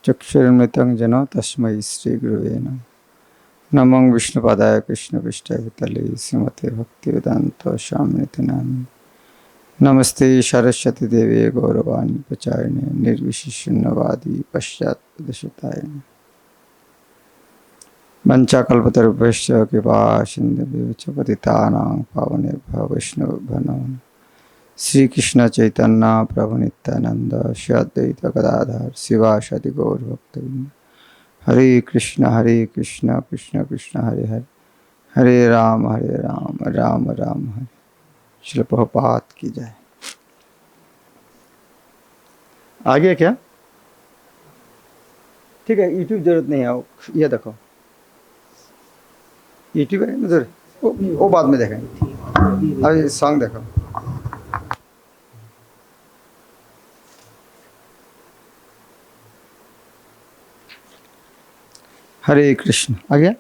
चक्षुरुन्मिलितं येन तस्मै श्रीगुरवे नमः। नमो विष्णुपादाय कृष्णपृष्ठाय भूतले श्रीमते भक्तिवेदान्त स्वामिनिति नामिने। नमस्ते सरस्वती देवे गौरवाणी प्रचारिणे निर्विशेषशून्यवादी पश्चात्पदशतारिणे। वञ्चाकल्पतरुभ्यश्च कृपा सिन्धुभ्यो च पतितानां पावनेभ्यो वैष्णवेभ्यो नमो नमः। श्री कृष्ण चैतन्य प्रभु नित्यानंद श्री अद्वैत गदाधर शिवासादि गौर भक्तवृंद। हरे कृष्ण कृष्ण कृष्ण हरे हरे, हरे राम राम राम हरे। श्रील प्रभुपाद की जय। आगे क्या ठीक है, यूट्यूब जरूरत नहीं है। ये देखो यूट्यूब है उधर, वो बाद में देखेंगे। अभी सॉन्ग देखो। हरे कृष्ण आ गया।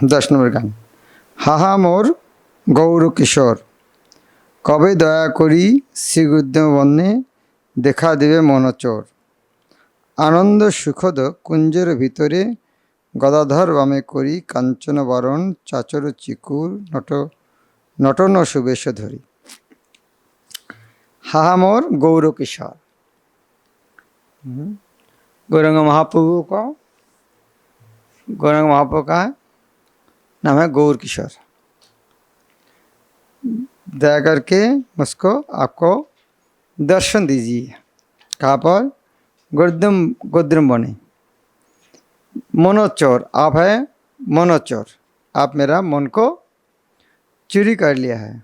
10 नंबर गान। हाहा मोर गौर किशोर, कबे दया करी श्री गुरुदेव बन्ने देखा देवे मनोचोर। आनंद सुखद कुंजेर भितरे गदाधर बामे करी कांचन बरण चाचर चिकुर नटन सुवेश धरी। हाहा मोर गौर किशोर, गौरंग महाप्रभु का नाम है गौर किशोर। दया करके मुझको आपको दर्शन दीजिए। कहाँ पर? गोद्रम बने। मनोचोर, आप है मनोचोर, आप मेरा मन को चुरी कर लिया है।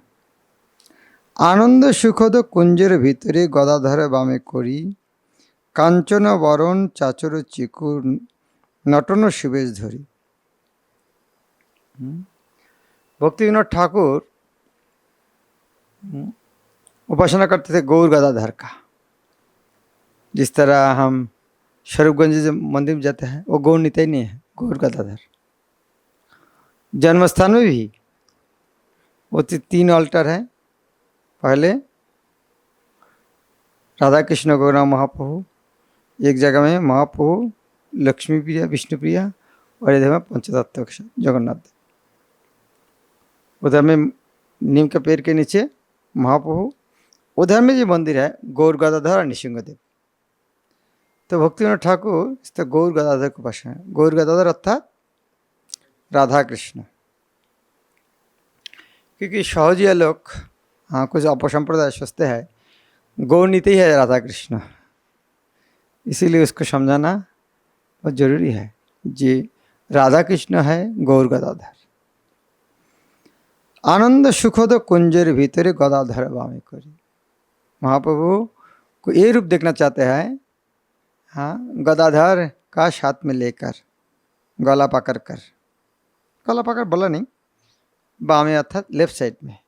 आनंद सुखद कुंजेर भीतरे गदाधर बामे करी कांचन बरण चाचर चिकुर नटन सुवेश धरी। भक्ति विनोद ठाकुर उपासना करते थे गौर गदाधर का। जिस तरह हम स्वरूपगंज जो मंदिर में जाते हैं वो गौर निताई नहीं है, गौर गदाधर। जन्म स्थान में भी वो 3 अल्टर है। पहले राधा कृष्ण गौरांग महाप्रभु, एक जगह में महाप्रभु लक्ष्मी प्रिया विष्णु प्रिया, और इधर में पंचतत्व के साथ जगन्नाथ देव। उधर में नीम के पेड़ के नीचे महाप्रभु, उधर में जो मंदिर है गौर गदाधर और नृसिंहदेव। तो भक्तिविनोद ठाकुर इस तरह गौर गदाधर को उपासना है। गौर गदाधर अर्थात राधा कृष्ण। क्योंकि सहजिया लोग हाँ कुछ अपसंप्रदाय सोचते हैं गौर नीति ही है राधा कृष्ण, इसीलिए उसको समझाना बहुत जरूरी है। जी राधा कृष्ण है गौर गदाधर। आनंद सुखद कुंजेर भीतरे गदाधर बामे करी। महाप्रभु को ये रूप देखना चाहते हैं, हाँ गदाधर का हाथ में लेकर गला पकड़ कर, गला पकड़ बोला नहीं, बामे अर्थात लेफ्ट साइड में।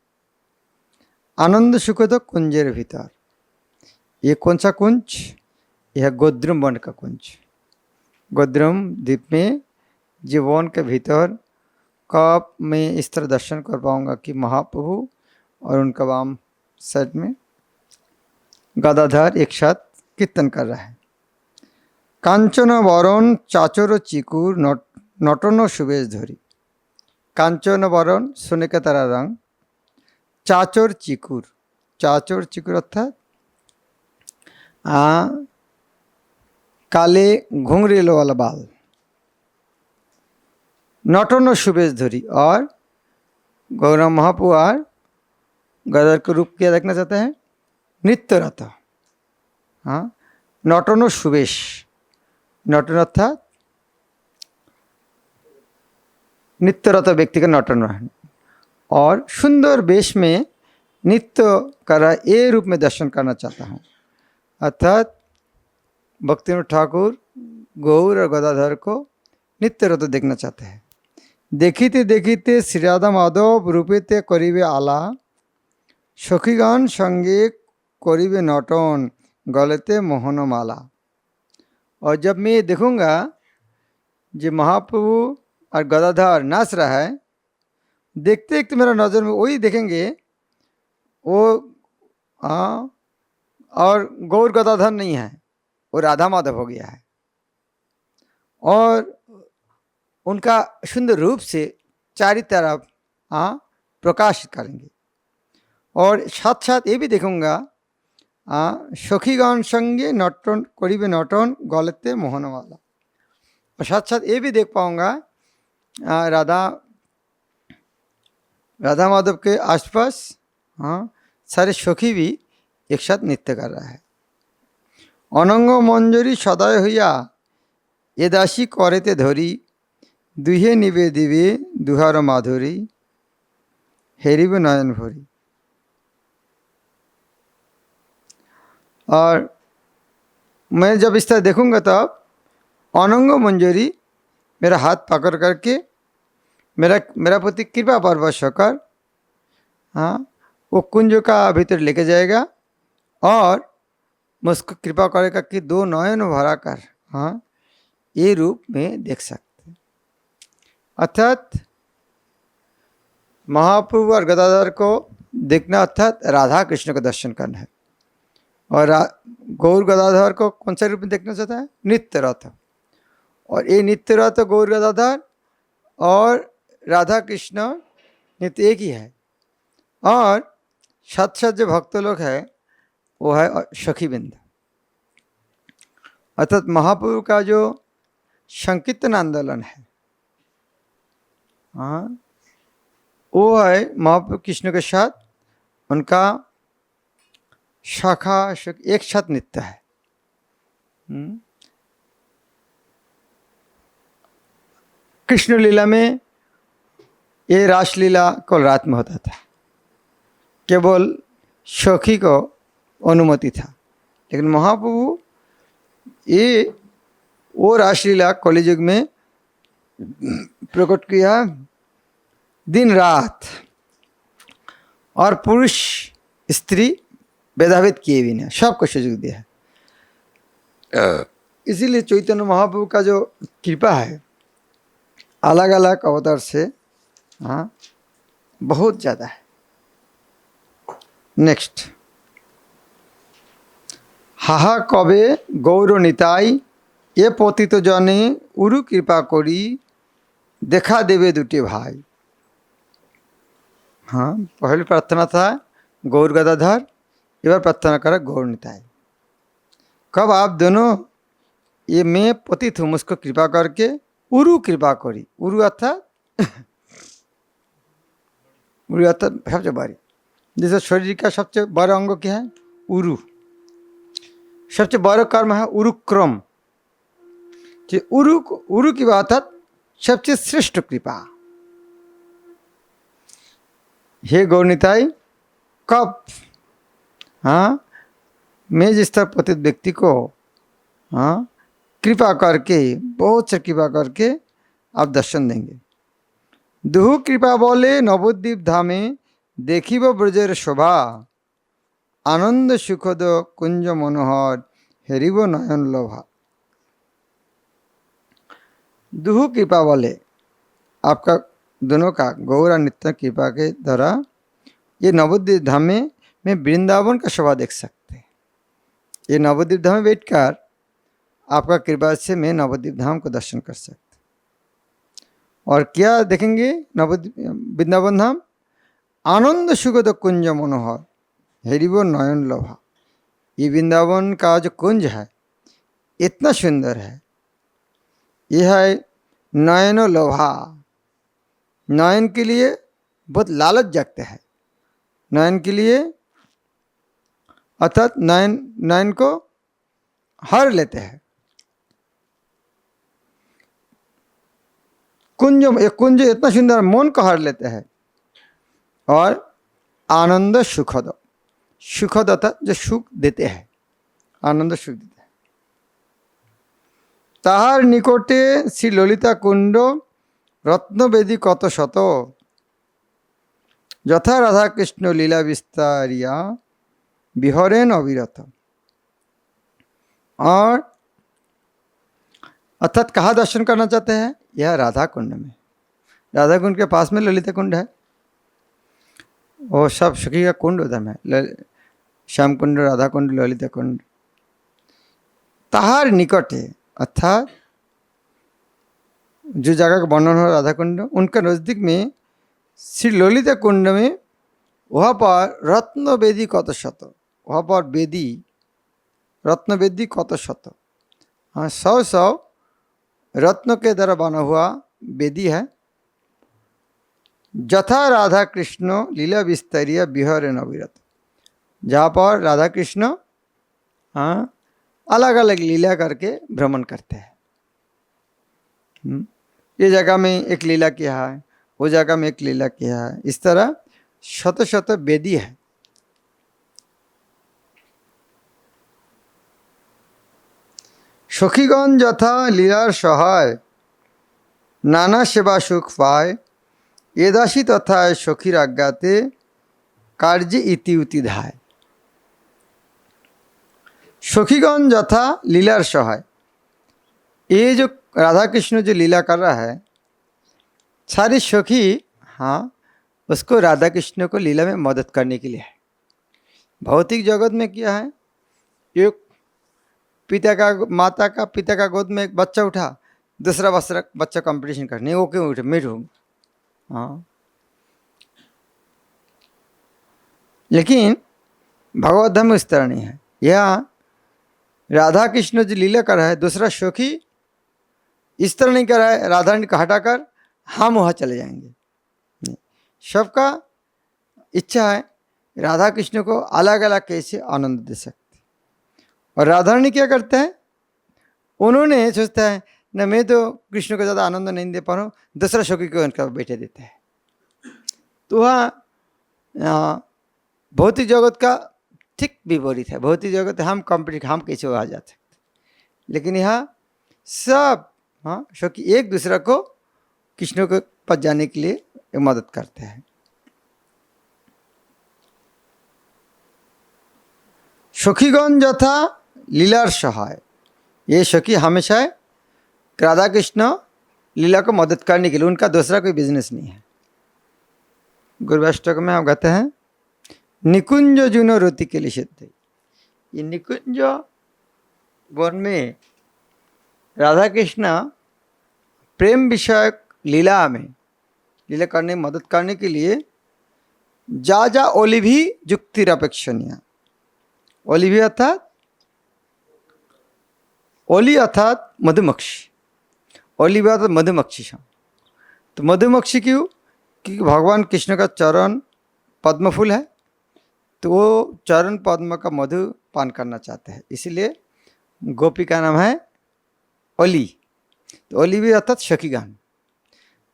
आनंद सुखद कुंजेर भीतर, ये कौन सा कुंज? यह गोद्रम वन का कुंज। गोद्रम द्वीप में जो वन के भीतर कब मैं इस तरह दर्शन कर पाऊंगा कि महाप्रभु और उनका वाम साइड में गदाधर एक साथ कीर्तन कर रहा है। कांचन बरण चाचर चिकुर नटन सुवेश धरी। कांचन बरण सोने का तरह रंग, चाचर चिकुर, चाचर चिकुर अर्थात काले घुंघरेलो वाला बाल, नटन सुवेश धरी। और गौरव महाप्रभु और गदर के रूप क्या देखना चाहते हैं? नृत्यरत। हाँ नटन सुवेश, नटन अर्थात नृत्यरत व्यक्ति का नटन रहन, और सुंदर वेश में नृत्य कर रहा ये रूप में दर्शन करना चाहता हूँ। अर्थात भक्तिविनोद ठाकुर गौर और गदाधर को नित्यरत देखना चाहते हैं। देखिते देखिते श्री राधा माधव रूपेते करिबे आला, सखीगण संगे करिबे नटन गलेते मोहन माला। और जब मैं देखूंगा जो महाप्रभु और गदाधर नाच रहा है, देखते देखते मेरा नज़र में वही देखेंगे, वो और गौर गदाधर नहीं है, वो राधा माधव हो गया है। और उनका सुंदर रूप से चारों तरफ प्रकाशित करेंगे। और साथ साथ ये भी देखूंगा सखीगण संगे नटन करीबे नटन गलते मोहनवाला। और साथ साथ ये भी देख पाऊंगा राधा माधव के आसपास सारे सखी भी एक साथ नृत्य कर रहा है। अनंग मंजरी सदय हइया ए दासी करेते धरी दुहे निबे दिवे दुहार माधुरी हेरिब नयन भरी। और मैं जब इस तरह देखूंगा तब अनंग मंजरी मेरा हाथ पकड़ करके मेरा प्रति कृपा परवश होकर वो कुंज का भीतर लेके जाएगा और मुझको कृपा करेगा कि दो नयन भरा कर ये रूप में देख सकते। अर्थात महाप्रभु और गदाधर को देखना अर्थात राधा कृष्ण का दर्शन करना है। और गौर गदाधर को कौन सा रूप में देखना चाहता है? नित्य रथ। और ये नित्य रथ गौर गदाधर और राधा कृष्ण नित्य एक ही है। और साथ साथ जो भक्त लोग है वो है सखी बिंद। अर्थात महाप्रभु का जो संकीर्तन आंदोलन है वो है महाप्रभु कृष्ण के साथ उनका शाखा एक साथ नृत्य है। कृष्ण लीला में ये रासलीला कल रात में होता था, केवल सखी को अनुमति था। लेकिन महाप्रभु ये वो रासलीला कलियुग में प्रकट किया दिन रात, और पुरुष स्त्री भेदाभेद किए भी नहीं, सबको सुযোগ दिया है। इसीलिए चैतन्य महाप्रभु का जो कृपा है अलग अलग अवतार से बहुत ज़्यादा है। नेक्स्ट, हाहा कबे गौर निताई ये पतित जने उरु कृपा करी देखा देवे दुटे भाई। पहले प्रार्थना था गौर गदाधर, एक प्रार्थना करा गौर निताई। कब आप दोनों ये मैं पतित हूँ, मुझको कृपा करके उरु कृपा करी। उरु अर्थात उरु अर्थात सबसे बड़ी, जैसे शरीर का सबसे बड़ा अंग क्या है? उरु। सबसे बड़ा कर्म है उरुक्रम। उरु की बात है सबसे श्रेष्ठ कृपा। हे गौरनिताई, कब मैं जिस तरह पतित व्यक्ति को कृपा करके, बहुत से कृपा करके आप दर्शन देंगे। दुहु कृपा बोले नवद्वीप धामे देखिब ब्रजेर शोभा आनंद सुखद कुंज मनोहर हेरिब नयन लोभा। दुहु कृपा बोले आपका दोनों का गौर और नित्य कृपा के द्वारा ये नवद्वीप धाम में वृंदावन का शोभा देख सकते हैं। ये नवद्वीप धाम में बैठकर आपका कृपा से मैं नवद्वीप धाम को दर्शन कर सकते। और क्या देखेंगे नवद्वीप वृंदावन धाम? आनंद सुखद कुंज मनोहर हेरिबो नयन लोभा। ये वृंदावन का जो कुंज है इतना सुंदर है, यह है नयन लोभा। नयन के लिए बहुत लालच जगते हैं, नयन के लिए, अर्थात नयन को हर लेते हैं। कुंज इतना सुंदर मन को हर लेते हैं। और आनंद सुखद, सुखद अर्थात जो सुख देते हैं, आनंद सुख देते हैं। ताहार निकटे श्री ललिता कुंड रत्नवेदी कत शत यथा राधा कृष्ण लीला विस्तारिया विहरेन अविरत। और अर्थात कहाँ दर्शन करना चाहते हैं? यह राधा कुंड में। राधा कुंड के पास में ललिता कुंड है, वो सब सखी का कुंड उधर में। श्यामकुंड, राधाकुंड, ललिता कुंड, ताहार निकटे अर्थात जो जगह का वर्णन हो राधा कुंड, उनका नजदीक में श्री ललिता कुंड में वहाँ पर रत्न वेदी कत शत, वहाँ पर वेदी रत्न वेदी कत शत, हाँ 100 रत्न के द्वारा बना हुआ वेदी है। जथा राधा कृष्ण लीला विस्तरीय विहर नविरत, जहाँ पर राधा कृष्ण हाँ अलग अलग लीला करके भ्रमण करते हैं। ये जगह में एक लीला किया है, वो जगह में एक लीला किया है, इस तरह शत शत वेदी है। सखीगण यथा लीलार सहाय नाना सेवा सुख पाय, एदासी तथा सखीर आज्ञाते कार्य इति उति धाय। सखीगण यथा लीलार सहाय, ये जो राधा कृष्ण जो लीला कर रहा है, सारी सखी हाँ उसको राधा कृष्ण को लीला में मदद करने के लिए है। भौतिक जगत में क्या है, एक माता का पिता का गोद में एक बच्चा उठा, दूसरा बच्चा कंपटीशन करने, वो क्यों उठे, मैं उठूँगा। हाँ लेकिन भगवत धर्म इस तरह नहीं है। यहाँ राधा कृष्ण जो लीला कर रहा है, दूसरा सखी इस तरह नहीं कर रहा है राधा रानी को हटाकर हम वहाँ चले जाएंगे, नहीं, सबका इच्छा है राधा कृष्ण को अलग अलग कैसे आनंद दे सकते। और राधा रानी क्या करते हैं, उन्होंने सोचता है न मैं तो कृष्ण को ज़्यादा आनंद नहीं दे पा रहा हूँ, दूसरा सखी को उनका बैठे देते हैं। तो वहाँ भौतिक जगत का ठीक विपरीत है। भौतिक जगत हम हम कैसे आ जा सकते, लेकिन यहाँ सब हाँ सखी एक दूसरे को कृष्ण के पास जाने के लिए मदद करते हैं। सखीगण यथा लीलार सहाय, ये सखी हमेशा राधा कृष्ण लीला को मदद करने के लिए, उनका दूसरा कोई बिजनेस नहीं है। गुरुवाष्टक में हम कहते हैं निकुंज जुनो रोति के लिए सिद्ध। ये निकुंज वन में राधा कृष्ण प्रेम विषयक लीला में लीला करने मदद करने के लिए जा जा ओलिभी जुक्तिरपेक्षणीय, ओलिभी अर्थात ओली अर्थात मधुमक्खी, ओलिवी अर्थात मधुमक्खी। तो मधुमक्खी क्यों, क्योंकि भगवान कृष्ण का चरण पद्म फूल है, तो वो चरण पद्म का मधु पान करना चाहते हैं, इसलिए गोपी का नाम है ओली। तो ओलिवी अर्थात सखीगण।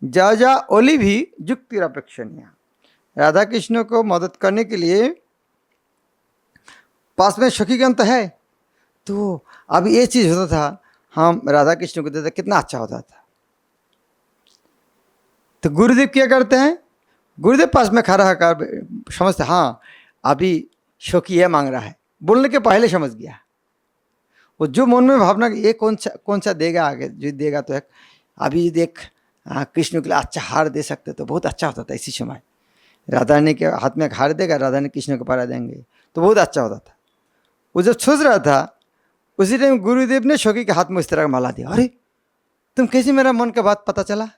जा जा ओलिभी जुक्तिरपेक्षणीय, राधा कृष्ण को मदद करने के लिए पास में सखीगण तो है, तो अब ये चीज़ होता था हम राधा कृष्ण को देते कितना अच्छा होता था। तो गुरुदेव क्या करते हैं, गुरुदेव पास में खड़ा होकर समझते हाँ अभी सखी है मांग रहा है, बोलने के पहले समझ गया वो, जो मन में भावना ये कौन सा देगा आगे, जो देगा तो एक अभी देख कृष्ण के लिए अच्छा हार दे सकते तो बहुत अच्छा होता था। इसी समय राधा रानी के हाथ में हार देगा, राधा रानी कृष्ण को परा देंगे तो बहुत अच्छा होता था। वो जब सोच रहा था उसी टाइम गुरुदेव ने सखी के हाथ में इस तरह का माला दिया। अरे तुम कैसे, मेरा मन का बात पता चला,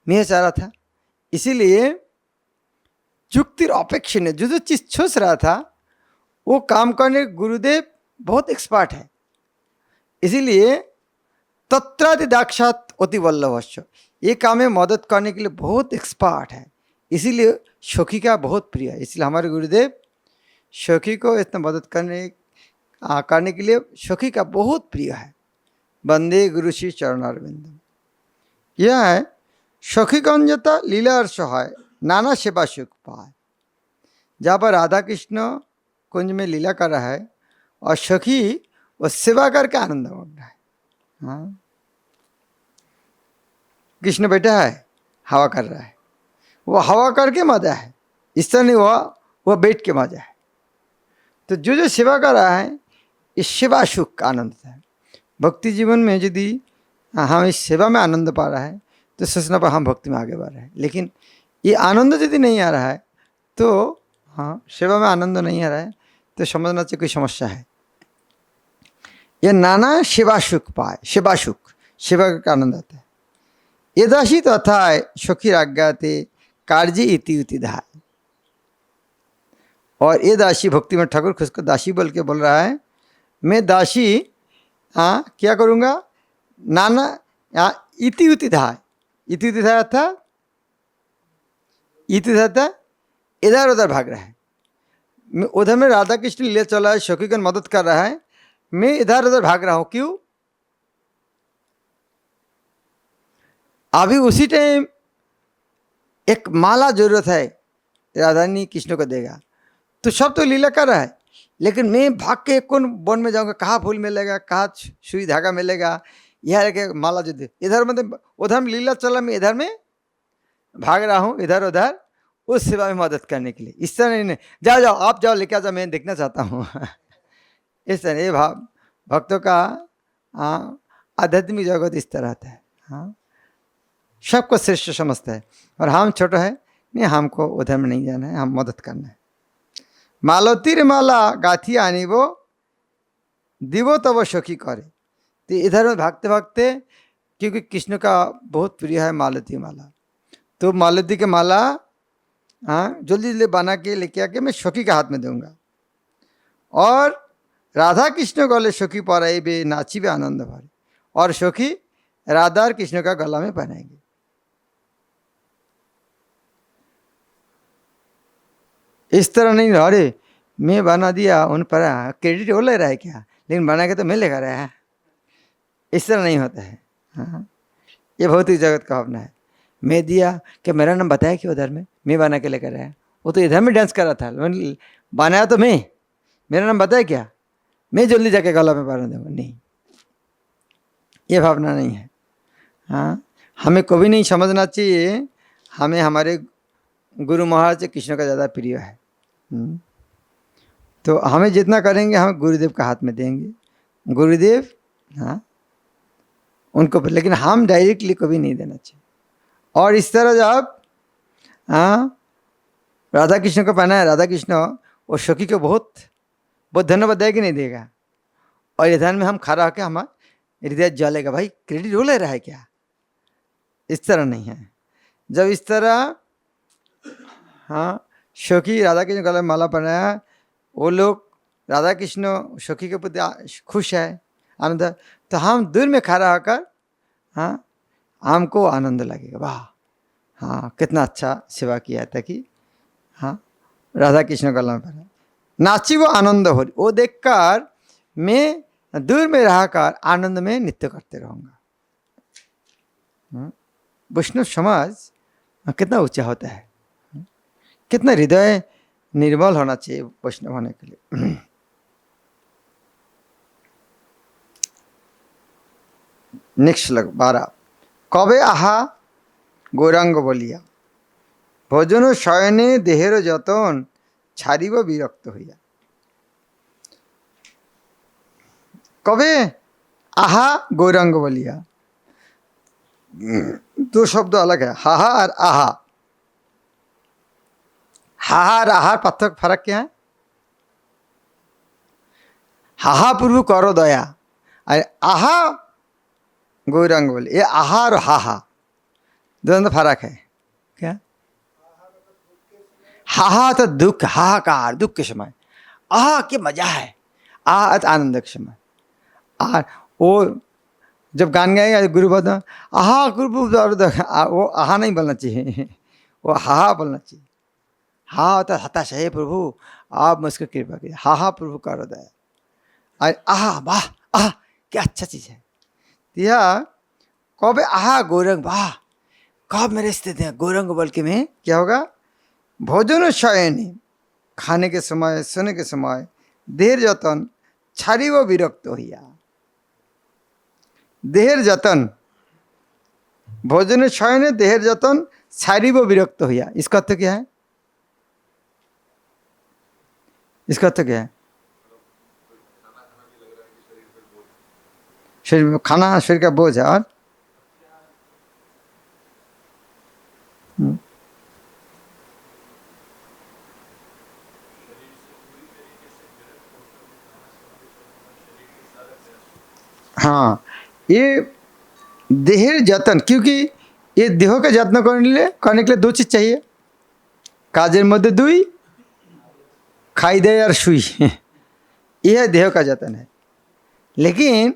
मैं चाह रहा था। इसीलिए जुक्तिर अपेक्षा ने जो चीज़ सोच रहा था वो काम करने गुरुदेव बहुत एक्सपर्ट है, इसीलिए तत्रादि दाक्षात अति वल्लभश्च, ये काम में मदद करने के लिए बहुत एक्सपर्ट है, इसीलिए सखी का बहुत प्रिय है। इसलिए हमारे गुरुदेव सखी को इतना मदद करने के लिए सखी का बहुत प्रिय है। वंदे गुरु श्री चरणारविंदम। यह है सखीगण यथा लीलार सहाय नाना सेवा सुख पाए, जहाँ पर राधा कृष्ण कुंज में लीला कर रहा है और सखी वो सेवा करके आनंद हो रहा है। हाँ कृष्ण बैठा है हवा कर रहा है, वो हवा करके मजा है, इस तरह नहीं हुआ वो बैठ के मजा है। तो जो सेवा कर रहा है इस सेवा सुख का आनंद है। भक्ति जीवन में यदि हम इस सेवा में आनंद पा रहा है तो सोचना पर हम भक्ति में आगे बढ़ रहे हैं, लेकिन ये आनंद यदि नहीं आ रहा है तो हाँ सेवा में आनंद नहीं आ रहा है तो समझना चाहिए कोई समस्या है। ये नाना शिवासुख पाए, शिवासुख, शिवा का आनंद आता है। ये दासी तो अथाय सखी आज्ञाते कार्य इति उति धाय। और ये दासी भक्ति में ठाकुर खुद को दासी बोल के बोल रहा है, मैं दासी क्या करूँगा, नाना इति उति धाय। इति उति धाय अर्थात इति था इधर उधर भाग रहा है। उधर में राधा कृष्ण ले चला है, सखी को मदद कर रहा है, मैं इधर उधर भाग रहा हूं। क्यों? अभी उसी टाइम एक माला जरूरत है, राधा रानी कृष्ण को देगा, तो सब तो लीला कर रहा है, लेकिन मैं भाग के कौन वन में जाऊंगा, कहाँ फूल मिलेगा, कहाँ सुई धागा मिलेगा, यह के माला जो दे। इधर मतलब उधर में लीला चला, मैं इधर में भाग रहा हूँ इधर उधर उस सेवा में मदद करने के लिए। इस तरह नहीं, जाओ जाओ आप जाओ लेके आ जाओ, मैं देखना चाहता हूँ। इस तरह ये भाव भक्तों का आध्यात्मिक जगत इस तरह आता है। हाँ, सबको श्रेष्ठ समझता है, और हम छोटा है नहीं, हमको उधर में नहीं जाना है, हम मदद करना है। मालतीर माला गाथी आनी वो दिवो तब सखी करे। तो इधर में भागते भागते, क्योंकि कृष्ण का बहुत प्रिय है मालती माला, तो मालती की माला जल्दी जल्दी बना के लेके आके मैं सखी के हाथ में दूंगा, और राधा कृष्ण गले सखी पराई बे नाची बे आनंद भरे, और सखी राधा और कृष्ण का गला में पहनाएंगे। इस तरह नहीं, अरे मैं बना दिया उन पर क्रेडिट वो ले रहा है क्या, लेकिन बना के तो मैं लेकर आया है, इस तरह नहीं होता है। हाँ, ये भौतिक जगत का भावना है। मैं दिया कि मेरा नाम बताया कि उधर में मैं बना के लेकर आया, वो तो इधर में डांस कर रहा था, बनाया तो मैं, मेरा नाम बताया क्या, मैं जल्दी जाके गला में बना दूंगा, नहीं, ये भावना नहीं है। हाँ, हमें कभी नहीं समझना चाहिए हमें हमारे गुरु महाराज कृष्ण का ज़्यादा प्रिय है। तो हमें जितना करेंगे हम गुरुदेव का हाथ में देंगे, गुरुदेव हाँ उनको, लेकिन हम डायरेक्टली कभी नहीं देना चाहिए। और इस तरह जब राधा कृष्ण को पहना है, राधा कृष्ण और सखी को बहुत बहुत धन्यवाद देगा कि नहीं देगा, और इधर में हम खड़ा होकर हमारा हृदय जलेगा, भाई क्रेडिट वो ले रहा है क्या, इस तरह नहीं है। जब इस तरह सखी राधा कृष्ण गले में माला पहनाया, वो लोग राधा कृष्ण सखी के प्रति खुश है, आनंद, तो हम दूर में खड़ा होकर हमको आनंद लगेगा, वाह कितना अच्छा सेवा किया था कि राधा कृष्ण गला में पहना, नाची वो आनंद हो रही, वो देखकर मैं दूर में रहकर आनंद में नृत्य करते रहूँगा। वैष्णव समाज कितना ऊंचा होता है, कितना हृदय निर्मल होना चाहिए वैष्णव होने के लिए। नेक्स्ट श्लोक 12। कबे आहा गौरांग बलिया भोजन शयने देहेर जतन छाड़िब विरक्त हइया। कबे आहा गौरांग बलिया, दो शब्द अलग है, हाहा और आहा। हाहा और आहार पार्थक्य फर्क क्या है? हाहा पूर्व करो दया, और आहा गौरांग बोले, ये आहा और हाहा दोनों फर्क है क्या? हाहा तो दुख, हाहाकार दुख के समय, आहा के मजा है, आहा आनंद के समय। और वो जब गान गाएगा गुरु बद आहा गुरु, वो आहा नहीं बोलना चाहिए, वो हाहा बोलना चाहिए। हा तो हताश है प्रभु आप मुझको कृपा कीजिए, हाहा प्रभु करो दया, और आहा वाह आह क्या अच्छा चीज़ है। यह कब आहा गौरंग, वाह कब मेरे स्थिति है गौरंग बोल के में क्या होगा, भोजन शयन खाने के समय सोने के समय देर जतन छाड़ी वो विरक्त होइया। देहर जतन, भोजन शयने देहर जतन छाड़ी वो विरक्त होइया, इसका अर्थ क्या है? इसका अर्थ क्या है? शरीर खाना शरीर का बोझ है, और हाँ, ये देहेर जतन, क्योंकि ये देह का जत्न करने के लिए दो चीज़ चाहिए, काजेर मध्य दुई, खाई दे और सुई। यह देह का जतन है। लेकिन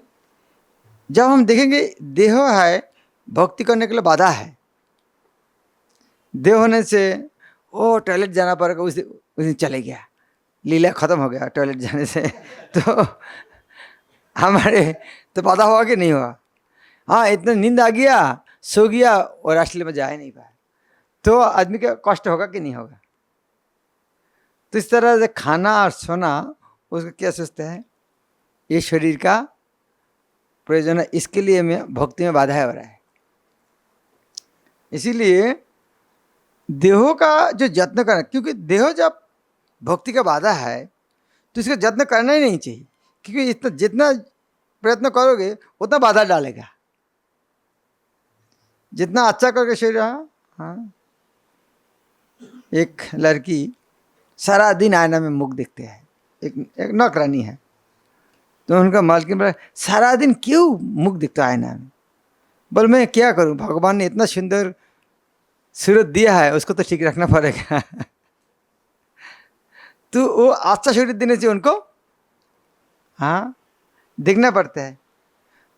जब हम देखेंगे देह है भक्ति करने के लिए बाधा है, देह होने से ओ टॉयलेट जाना पड़ेगा, उस दिन चले गया, लीला खत्म हो गया टॉयलेट जाने से। तो हमारे तो बाधा हुआ कि नहीं हुआ? हाँ, इतना नींद आ गया, सो गया और राष्ट्रीय में जा ही नहीं पाया, तो आदमी का कष्ट होगा कि नहीं होगा? तो इस तरह से खाना और सोना उसका क्या सोचते हैं, ये शरीर का प्रयोजन है, इसके लिए में भक्ति में बाधा हो रहा है। इसीलिए देहों का जो जत्न करना, क्योंकि देह जब भक्ति का बाधा है तो इसका जत्न करना ही नहीं चाहिए, क्योंकि इतना जितना प्रयत्न करोगे उतना बाधा डालेगा। जितना अच्छा करके शरीर, हाँ, एक लड़की सारा दिन आईना में मुख देखते हैं, एक नौकरानी है, तो उनका मालकिन बोला सारा दिन क्यों मुख दिखता है आईना में? बोल मैं क्या करूं, भगवान ने इतना सुंदर सूरत दिया है, उसको तो ठीक रखना पड़ेगा। तो वो अच्छा शरीर देने से उनको, हाँ, देखना पड़ता है।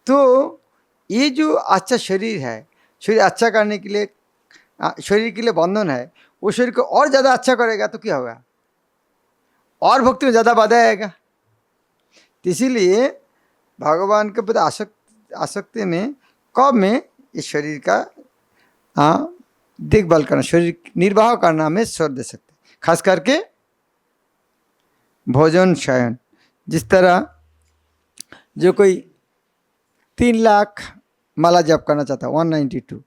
तो ये जो अच्छा शरीर है, शरीर अच्छा करने के लिए, शरीर के लिए बंधन है, वो शरीर को और ज़्यादा अच्छा करेगा तो क्या होगा, और भक्ति में ज़्यादा बाधा आएगा। तो इसीलिए भगवान के प्रति आसक्ति में कब में इस शरीर का, हाँ, देखभाल करना, शरीर निर्वाह करना में श्रद्धा दे सकते, खास करके भोजन शयन। जिस तरह जो कोई 3 लाख माला जप करना चाहता है, 192,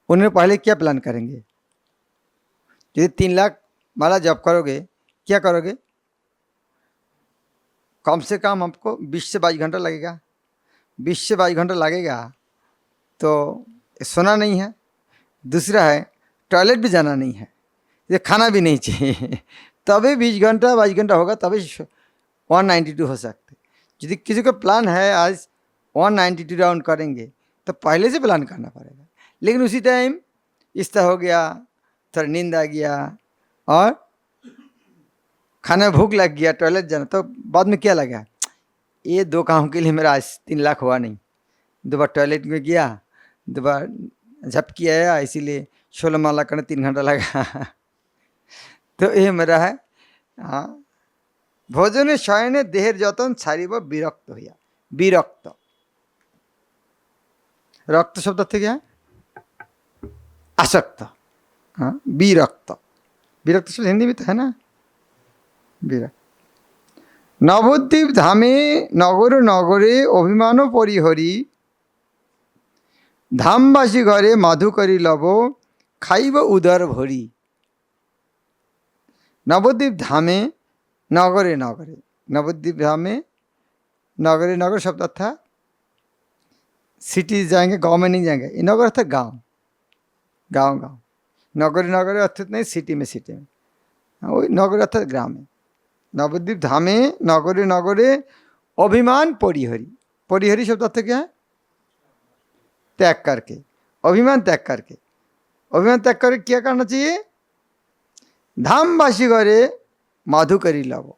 उन्हें पहले क्या प्लान करेंगे? यदि 3 लाख माला जप करोगे, क्या करोगे? कम से कम आपको 20 से 22 घंटा लगेगा। 20 से 22 घंटा लगेगा तो सोना नहीं है, दूसरा है टॉयलेट भी जाना नहीं है, ये खाना भी नहीं चाहिए। तभी 20 घंटा 22 घंटा होगा, तभी 192 हो सकते। यदि किसी का प्लान है आज 192 राउंड करेंगे तो पहले से प्लान करना पड़ेगा। लेकिन उसी टाइम इस तरह हो गया, थोड़ा नींद आ गया और खाने में भूख लग गया, टॉयलेट जाना, तो बाद में क्या लगा, ये 2 काम के लिए मेरा आज 3 लाख हुआ नहीं। 2 बार टॉयलेट में गया, 2 बार झपकी आया, इसीलिए 16 माला करने 3 घंटा लगा। तो ये मेरा है, हाँ, भोजने शयने देहेर जतन छाड़िब विरक्त हइया। विरक्त, रक्त शब्द अर्थ क्या है? आसक्त, हाँ, विरक्त। विरक्त शब्द हिंदी में तो है ना, विरक्त। नवद्वीप धामे नगरे नगरे अभिमान परिहरी, धामबासी घरे मधु करी लव, खाइब उदर भरी। नवद्वीप धामे नगरे नगरे, नवद्वीप धामे नगरे नगर शब्द था सिटी जाएंगे, गांव में नहीं जाएंगे, नगर था गांव, गांव गांव, नगरे नगरे अर्थात नहीं सिटी में, सिटी में, वही नगर अर्थात ग्राम में। नवद्वीप धामे नगरे नगरे अभिमान परिहरी। परिहरी शब्द अर्थ क्या है? त्याग करके, अभिमान त्याग करके। अभिमान त्याग करके क्या करना चाहिए? धामवासी घरे मधु करी लव।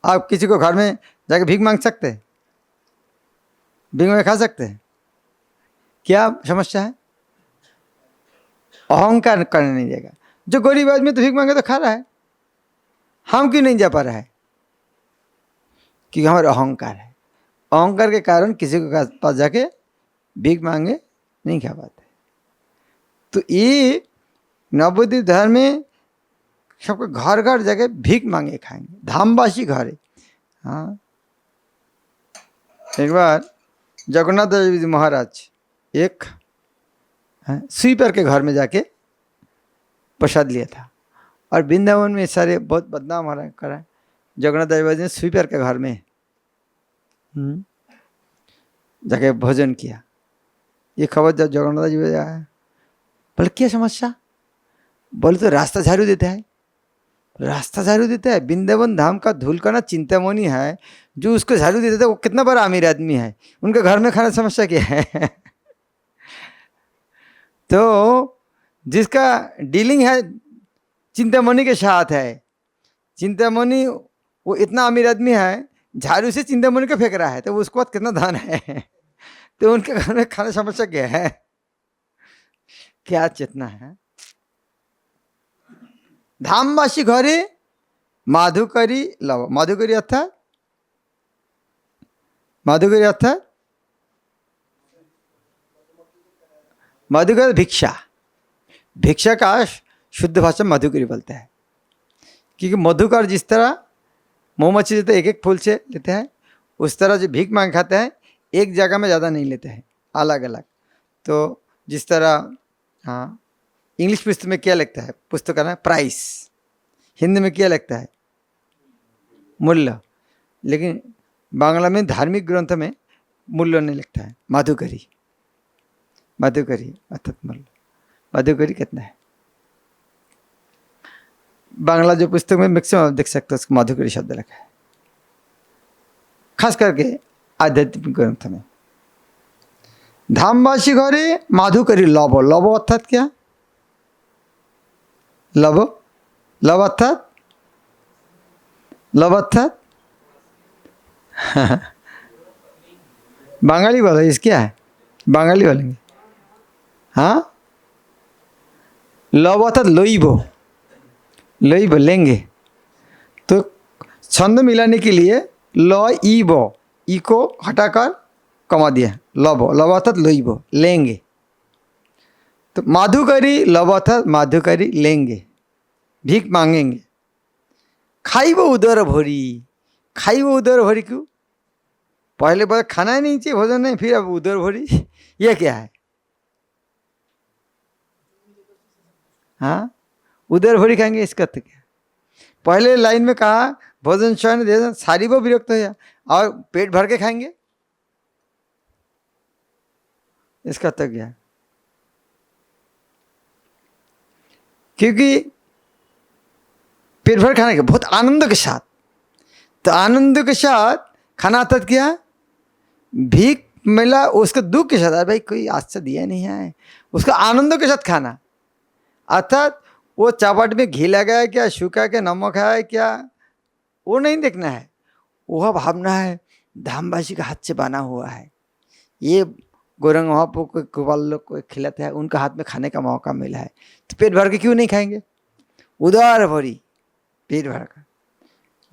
आप किसी को घर में जाके भीख मांग सकते हैं, भीख में खा सकते हैं, क्या समस्या है? अहंकार करने नहीं देगा। जो गरीब आदमी तो भीख मांगे तो खा रहा है, हम क्यों नहीं जा पा रहा है? क्योंकि हमारा अहंकार है। अहंकार के कारण किसी के पास जाके भीख मांगे नहीं खा पाते। तो ये नवद्वीप धर्म में सबको घर घर जाके भीख मांगे खाएंगे, धामवासी घरे। हाँ, एक बार जगन्नाथ देव जी महाराज एक स्वीपर के घर में जाके प्रसाद लिया था, और वृंदावन में सारे बहुत बदनाम हो रहा करा। जगन्नाथ देव जी ने स्वीपर के घर में जाके भोजन किया। ये खबर जब जगन्नाथ जी आया, बोले क्या समस्या? बोले तो रास्ता झाड़ू देता है, रास्ता झाड़ू देता है। वृंदावन धाम का धूलकणा चिंतामणि है, जो उसको झाड़ू देता था वो कितना बड़ा अमीर आदमी है, उनके घर में खाना समस्या क्या है। तो जिसका डीलिंग है चिंतामणि के साथ है, चिंतामणि वो इतना अमीर आदमी है, झाड़ू से चिंतामणि को फेंक रहा है, तो उसके बाद कितना धन है। तो उनके घर में खाना समस्या क्या है, क्या चेतना है। धामवासी घरे माधुकरी लव, माधुकरी अर्थात, माधुकरी अर्थात मधुकर भिक्षा, भिक्षा का शुद्ध भाषा मधुकरी बोलते हैं, क्योंकि मधुकर जिस तरह मोमबत्ती देते एक एक फूल से लेते हैं, उस तरह जो भीख मांग खाते हैं एक जगह में ज़्यादा नहीं लेते हैं, अलग अलग। तो जिस तरह हाँ इंग्लिश पुस्तक में क्या लिखता है, पुस्तक का ना प्राइस, हिंदी में क्या लिखता है मूल्य, लेकिन बांग्ला में धार्मिक ग्रंथ में मूल्य नहीं लिखता है, माधुकरी, माधुकरी अर्थात मूल्य। माधुकरी कितना है, बांग्ला जो पुस्तक में मैक्सिमम देख सकते हो उसको माधुकरी शब्द लिखा है, खास करके आध्यात्मिक ग्रंथ में। धामवासी घरे माधुकरी लव, लव अर्थात क्या, लव, लव अर्थात, लव अर्थात बंगाली बोलो, इस क्या है बंगाली बोलेंगे। हाँ लव अर्थात लोइबो, लोइबो लेंगे। तो छंद मिलाने के लिए ल ई बो, ई को हटाकर कमा दिया, लव, लव अर्थात लोइबो लेंगे। तो माधुकरी लव अर्थात माधुकरी लेंगे, भीख मांगेंगे। खाइब उदर भरी, खाइब उदर भरी क्यों, पहले बोले खाना ही नहीं चाहिए, भोजन नहीं, फिर अब उदर भरी, ये क्या है। हाँ उदर भरी खाएंगे, इसका तो क्या, पहले लाइन में कहा भोजन शयन दे, सारी वो विरक्त हो गया, और पेट भर के खाएंगे, इसका तो क्या। क्योंकि पेट भर खाने के बहुत आनंद के साथ, तो आनंद के साथ खाना अर्थात क्या, भीख मिला उसका दुख के साथ, भाई कोई आज से दिया नहीं है, उसका आनंद के साथ खाना, अर्थात वो चावट में घी लगा है क्या, सूखा के नमक है क्या, वो नहीं देखना है, वह भावना है धामवासी का हाथ से बना हुआ है, ये गोरंग महापो को गोपाल लोग को खिलाते हैं, उनका हाथ में खाने का मौका मिला है, तो पेट भर के क्यों नहीं खाएंगे, उदार भरी पेट भर कर।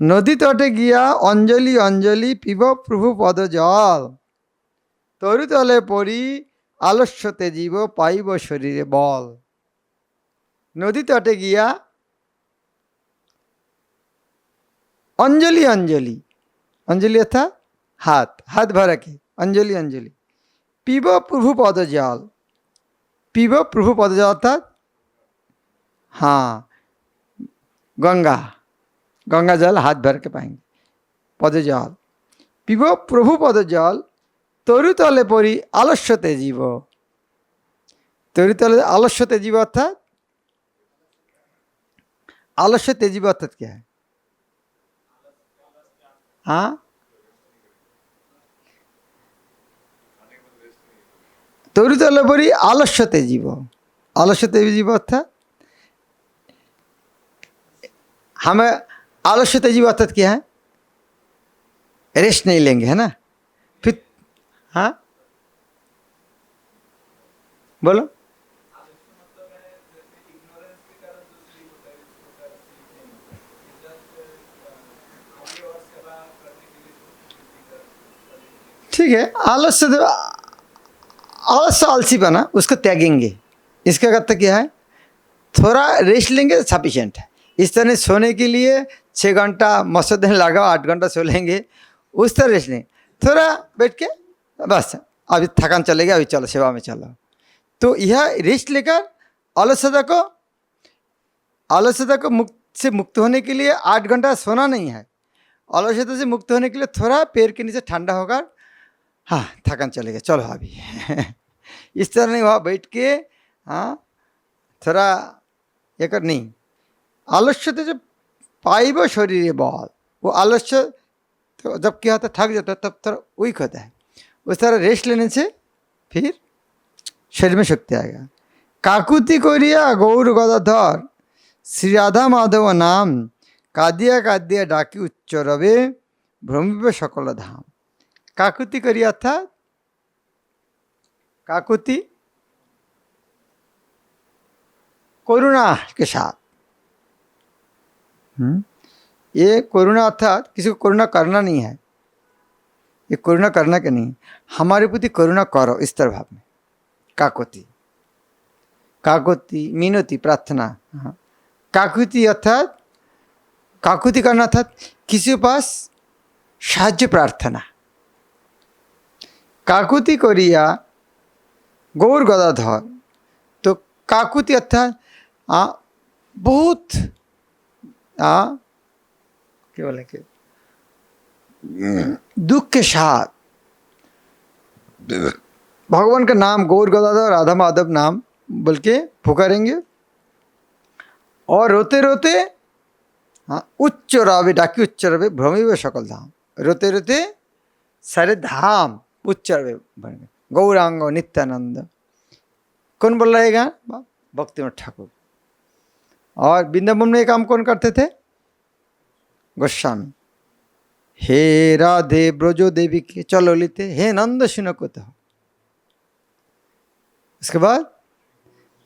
नदी तटे गया अंजलि अंजलि पीब प्रभु पद जल, तरु तले पड़ी आलस्य तेजीब पाइब शरीरे बल। नदी तटे गया अंजलि अंजलि, अंजलि अर्थात हाथ, हाथ भर के अंजलि अंजलि, पीब प्रभु पद जल, पीब प्रभु पद जल अर्थात हाँ गंगा, गंगा जल हाथ भर के पाएंगे, पद जल, पीब प्रभु पद जल, तरु तले पड़ी आलस्य तेजीब, तरु तले आलस्य तेजीब अर्थात, आलस्य तेजीब अर्थात क्या है, हाँ तरु तले पड़ी आलस्य तेजीब, आलस्य तेजीब अर्थात हमें आलस्य तेजीब अर्थात क्या है, रेस्ट नहीं लेंगे, है ना, फिर हाँ बोलो। ठीक है, आलस्य तो आलस्य आलसी बना उसको त्यागेंगे, इसका अर्थ क्या है, थोड़ा रेस्ट लेंगे तो सफिशिएंट है। इस तरह सोने के लिए 6 घंटा मसद लगाओ, 8 घंटा सो लेंगे, उस तरह रेस्ट लेंगे, थोड़ा बैठ के बस अभी थकान चलेगा, अभी चलो सेवा में चलो। तो यह रेस्ट लेकर अलसता को मुक्त होने के लिए 8 घंटा सोना नहीं है, अलसता से मुक्त होने के लिए थोड़ा पैर के नीचे ठंडा होकर हाँ थकान चलेगा चलो अभी इस तरह नहीं, वहाँ बैठ के हाँ थोड़ा ये कर नहीं, आलस्य तो जब पाइब शरीर बल। वो आलस्य तो जब क्या होता थक जाता है तब थोड़ा वीक होता है, उस तरह रेस्ट लेने से फिर शरीर में शक्ति आएगा। काकुति कोरिया गौर गदाधर श्री राधा माधव नाम कादिया कादिया डाकी उच्च रवे भ्रमिव सकल धाम। काकुति करिया अर्थात काकुति करुणा के साथ। ये करुणा अर्थात किसी को करुणा करना नहीं है, ये करुणा करना के नहीं, हमारे प्रति करुणा करो इस तरह भाव में। काकुति, काकुति मिनति प्रार्थना। काकुति अर्थात काकुति करना अर्थात किसी के पास साहाय्य प्रार्थना। काकुति करिया गौर गदाधर, तो काकुति अर्थात बहुत क्या बोले कि दुख के साथ भगवान का नाम गौर गदाधर राधा माधव नाम बोल के पुकारेंगे और रोते रोते उच्च रवे डाकी उच्च रवे भ्रमिव सकल धाम। रोते रोते सारे धाम उच्च रवे बन गए। गौरांग नित्यानंद कौन बोल रहा है गान? भक्तिनाथ ठाकुर। और वृंदावन में ये काम कौन करते थे? गोस्वामी। हे राधे ब्रजो देवी के चलो लेते, हे नंद सुनो को तो। उसके बाद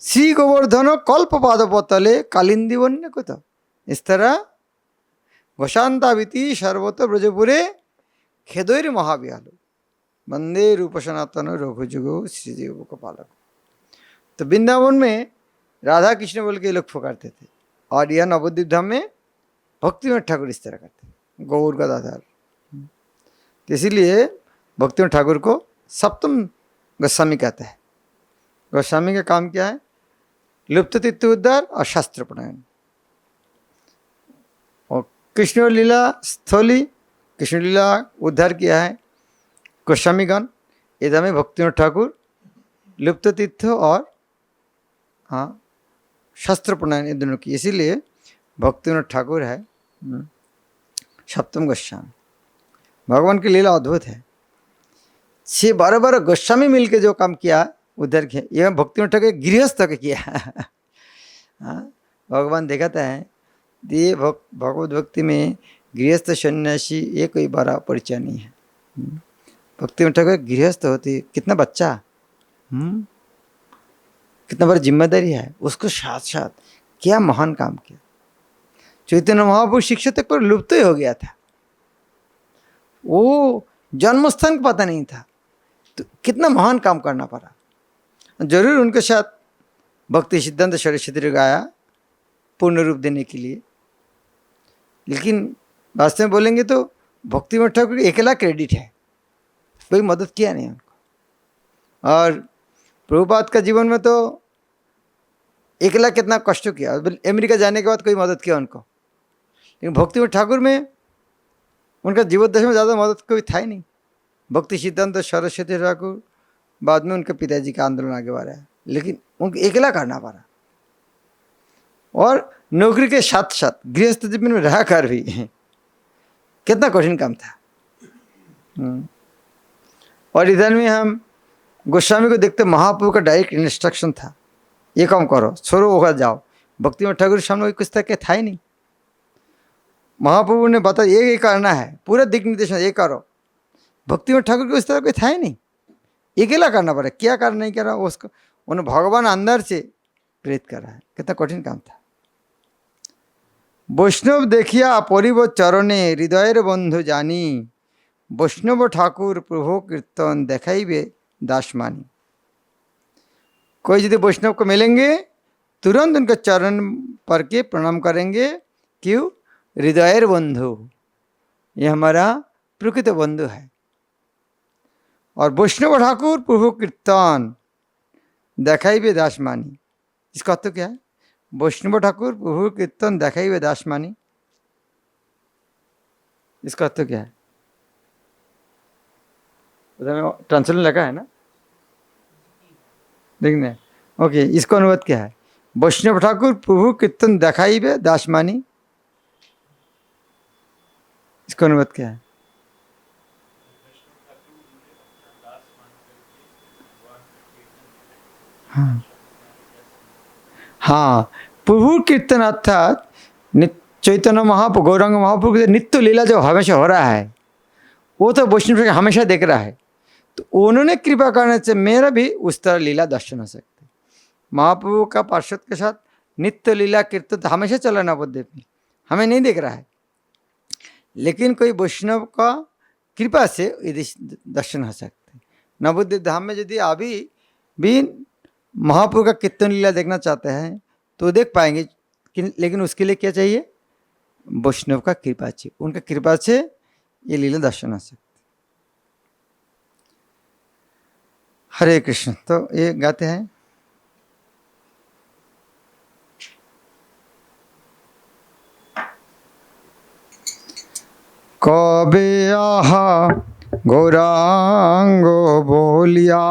श्री गोवर्धन कल्प पादपतले कालिंदी वन्य को तो। इस तरह घोषांताविति सर्वत ब्रजपुरे खेदोर महावियालो वंदे रूप सनातन रघुजुगो श्रीजीव को पालक। तो वृंदावन में राधा कृष्ण बोल के लोग पुकारते थे और यह नवद्वीप धाम में भक्तिनाथ ठाकुर इस तरह करते, गौर गदाधर। तो इसीलिए भक्तिनाथ ठाकुर को सप्तम गोस्वामी कहता है। गोस्वामी का काम क्या है? लुप्त तीर्थ उद्धार और शास्त्र प्रणयन। और कृष्ण लीला स्थली, कृष्ण लीला उद्धार किया है गोस्वामीगण। इधर में भक्तिनाथ ठाकुर लुप्त तीर्थ और शास्त्र प्रणयन ये दोनों की, इसीलिए भक्तिनाथ ठाकुर है सप्तम गोस्वामी। भगवान की लीला अद्भुत है। 6-12 गोस्वामी मिलके जो काम किया उधर किया, यह भक्तिनाथ ठाकुर गृहस्थ के किया। भगवान दिखाता है ये भगवत भक्ति में गृहस्थ सन्यासी ये कोई बड़ा परिचय नहीं है। भक्तिनाथ ठाकुर गृहस्थ होती, कितना बच्चा, कितना बड़ी जिम्मेदारी है, उसको साथ साथ क्या महान काम किया। चैतन्य महाप्रभु शिक्षा तक पर लुप्त ही हो गया था, वो जन्मस्थान का पता नहीं था, तो कितना महान काम करना पड़ा। जरूर उनके साथ भक्ति सिद्धांत सरस्वती गाया पूर्ण रूप देने के लिए, लेकिन वास्तव में बोलेंगे तो भक्तिनाथ ठाकुर अकेला क्रेडिट है, कोई मदद किया नहीं उनको। और प्रभुपाद का जीवन में तो अकेला कितना कष्ट किया, अमेरिका जाने के बाद कोई मदद किया उनको, लेकिन भक्तिनाथ ठाकुर में उनका जीवोद्देश्य में ज़्यादा मदद कोई था ही नहीं। भक्ति सिद्धांत सरस्वती ठाकुर बाद में उनके पिताजी का आंदोलन आगे बढ़ा है, लेकिन उनको अकेला करना पड़ा। और नौकरी के साथ साथ गृहस्थ जीवन में रह कर भी कितना कठिन काम था। और इधर में हम गोस्वामी को देखते, महाप्रभु का डायरेक्ट इंस्ट्रक्शन था, ये काम करो, छोड़ो होगा जाओ। भक्तिनाथ ठाकुर के सामने कुछ तक था ही नहीं। महाप्रभु ने बताया ये करना है, पूरा दिक निर्देशन ये करो। भक्तिनाथ ठाकुर को उस तरह कोई था ही नहीं, अकेला करना पड़ा। क्या करना नहीं कर रहा उसको, उन्हें भगवान अंदर से प्रेरित कर रहा है। कितना कठिन काम था। वैष्णव देखिया परिव चरणे हृदयर बंधु जानी, वैष्णव ठाकुर प्रभु कीर्तन देखाइबे दासमानी। कोई यदि वैष्णव को मिलेंगे तुरंत उनके चरण पर के प्रणाम करेंगे। क्यों? हृदयर बंधु, ये हमारा प्रकृत बंधु है। और वैष्णव ठाकुर प्रभु कीर्तन देखाइबे दासमानी, इसका अर्थ क्या है? वैष्णव ठाकुर प्रभु कीर्तन देखाइबे दासमानी, इसका अर्थ क्या है? ट्रांसलेशन लगा है ना, देखने। ओके, इसका अनुवाद क्या है? वैष्णव ठाकुर प्रभु कीर्तन देखाइबे दासमानी, इसका अनुवाद क्या है? हाँ हाँ, प्रभु कीर्तन अर्थात चैतन्य महाप्रभु गौरांग महाप्रभु के नित्य लीला जो हमेशा हो रहा है वो तो वैष्णव के हमेशा देख रहा है, तो उन्होंने कृपा करने से मेरा भी उस तरह लीला दर्शन हो सकते। महाप्रभु का पार्षद के साथ नित्य लीला कीर्तन तो हमेशा चला नवद्वीप में, हमें नहीं देख रहा है, लेकिन कोई वैष्णव का कृपा से ये दर्शन हो सकते। नवद्वीप धाम में यदि अभी भी महाप्रभु का कीर्तन लीला देखना चाहते हैं तो देख पाएंगे, लेकिन उसके लिए क्या चाहिए? वैष्णव का कृपा चाहिए, उनका कृपा से ये लीला दर्शन हो सकते। हरे कृष्ण। तो ये गाते हैं, कबे आहा गौरांग बोलिया,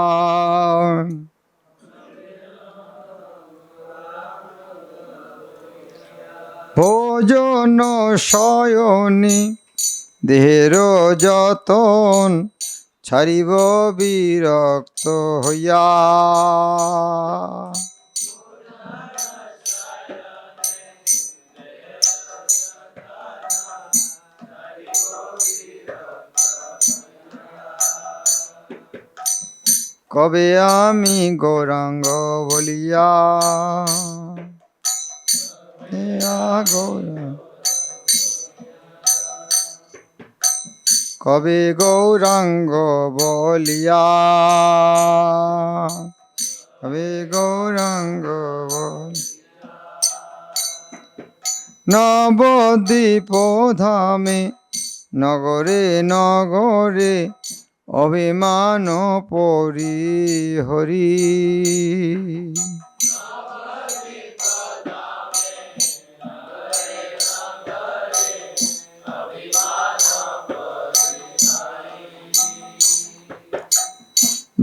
ভোজন শয়নি দেহের যতন, ছাড়িব বিরক্ত হইয়া। কবে আমি গৌরাঙ্গ বলিয়া, কবে গৌরাঙ্গ বলিয়া, কবে গৌরাঙ্গ নবদ্বীপ ধামে নগরে নগরে অভিমান পরিহরি।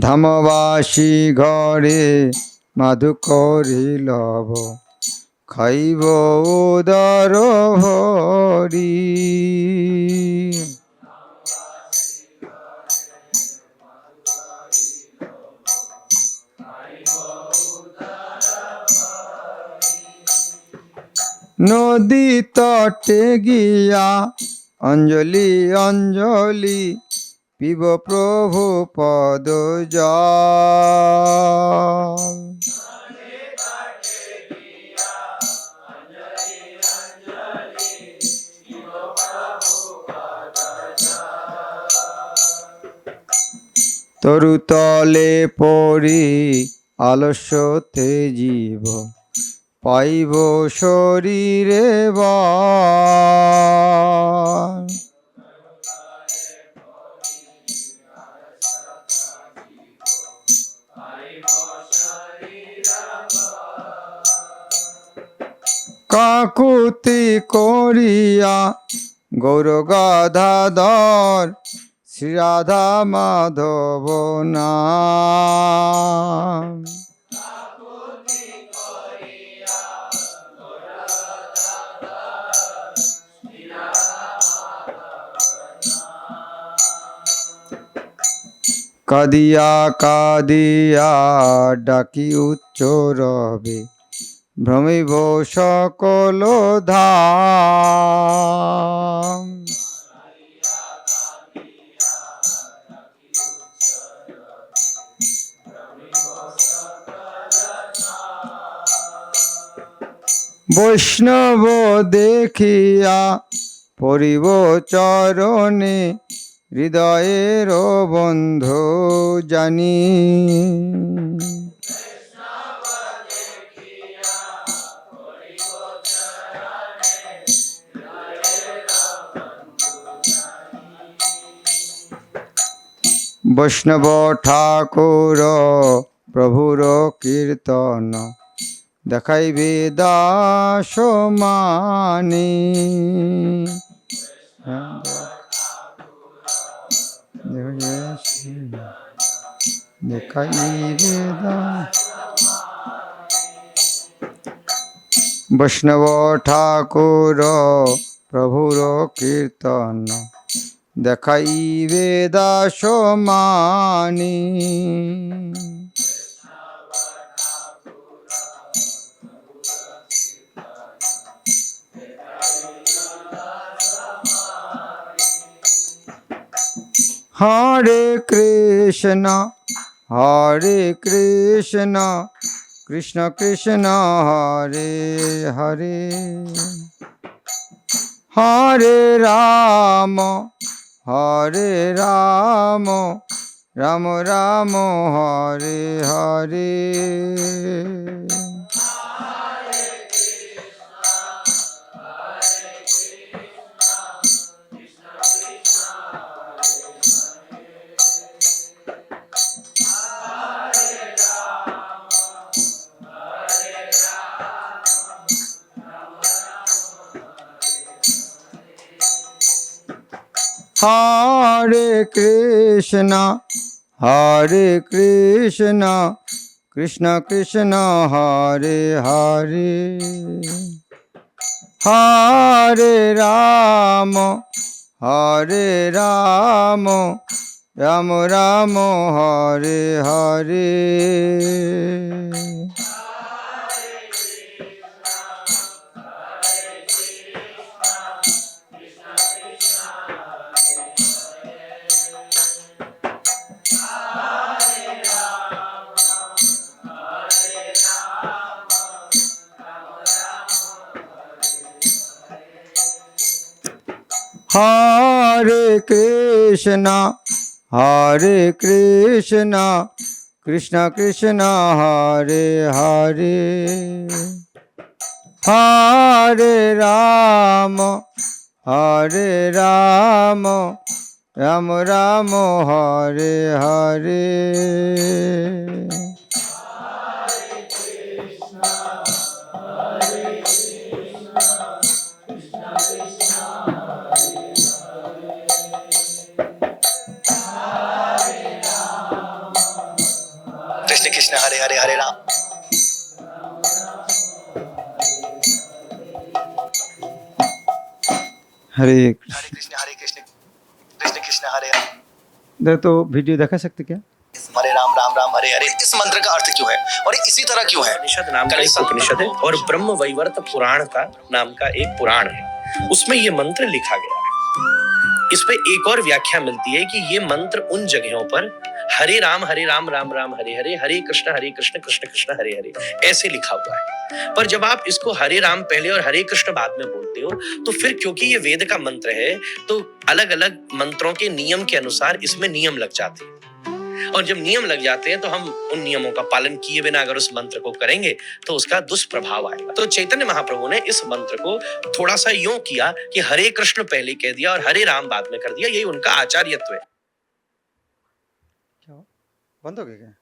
ধামবাসী ঘরে মাধু করিলভ, খাইব উদর ভরি। নদী তটে গিয়া অঞ্জলি অঞ্জলি পিব প্রভু পদ জল। তরুতলে পড়ি আলস্যতে জীব, পাইব শরীরে বল। কাকুতি করিয়া গৌর গাধাধর, শ্রী রাধা মাধব নাম। কাদিয়া কাদিয়া ডাকি উচ্চ রবে, ভ্রমিব সকল ধাম। বৈষ্ণব দেখিয়া পড়িব চরণে, হৃদয়ের বন্ধু জানি। বৈষ্ণব ঠাকুর প্রভুর কীর্তন, দেখাইবে দাস মানি। দেখাইবে বৈষ্ণব ঠাকুর প্রভুর কীর্তন দেখাইবে দাস মানি। হরে কৃষ্ণ কৃষ্ণ কৃষ্ণ হরে হরে, হরে রাম রাম রাম হরে হরে। হরে কৃষ্ণ কৃষ্ণ কৃষ্ণ হরে হরে, হরে রাম রাম রাম হরে হরে। হরে কৃষ্ণ কৃষ্ণ কৃষ্ণ হরে হরে, হরে রাম রাম রাম হরে হরে। कृष्ण कृष्ण हरे हरे, हरे राम हरे कृष्ण हरे कृष्ण कृष्ण कृष्ण हरे हरे। दे तो वीडियो देखा सकते क्या? हरे राम राम राम हरे हरे। इस मंत्र का अर्थ क्यों है और इसी तरह क्यों है? उपनिषद नाम का एक उपनिषद है और ब्रह्म वैवर्त पुराण का नाम का एक पुराण है, उसमें ये मंत्र लिखा गया है। इस पे एक और व्याख्या मिलती है कि ये मंत्र उन जगहों पर हरे राम राम राम हरे हरे, हरे कृष्ण कृष्ण कृष्ण हरे हरे ऐसे लिखा हुआ है। पर जब आप इसको हरे राम पहले और हरे कृष्ण बाद में बोलते हो तो फिर क्योंकि ये वेद का मंत्र है तो अलग अलग मंत्रों के नियम के अनुसार इसमें नियम लग जाते हैं, और जब नियम लग जाते हैं तो हम उन नियमों का पालन किए बिना अगर उस मंत्र को करेंगे तो उसका दुष्प्रभाव आएगा। तो चैतन्य महाप्रभु ने इस मंत्र को थोड़ा सा यूं किया कि हरे कृष्ण पहले कह दिया और हरे राम बाद में कर दिया, यही उनका आचार्यत्व है। बंद हो गया क्या?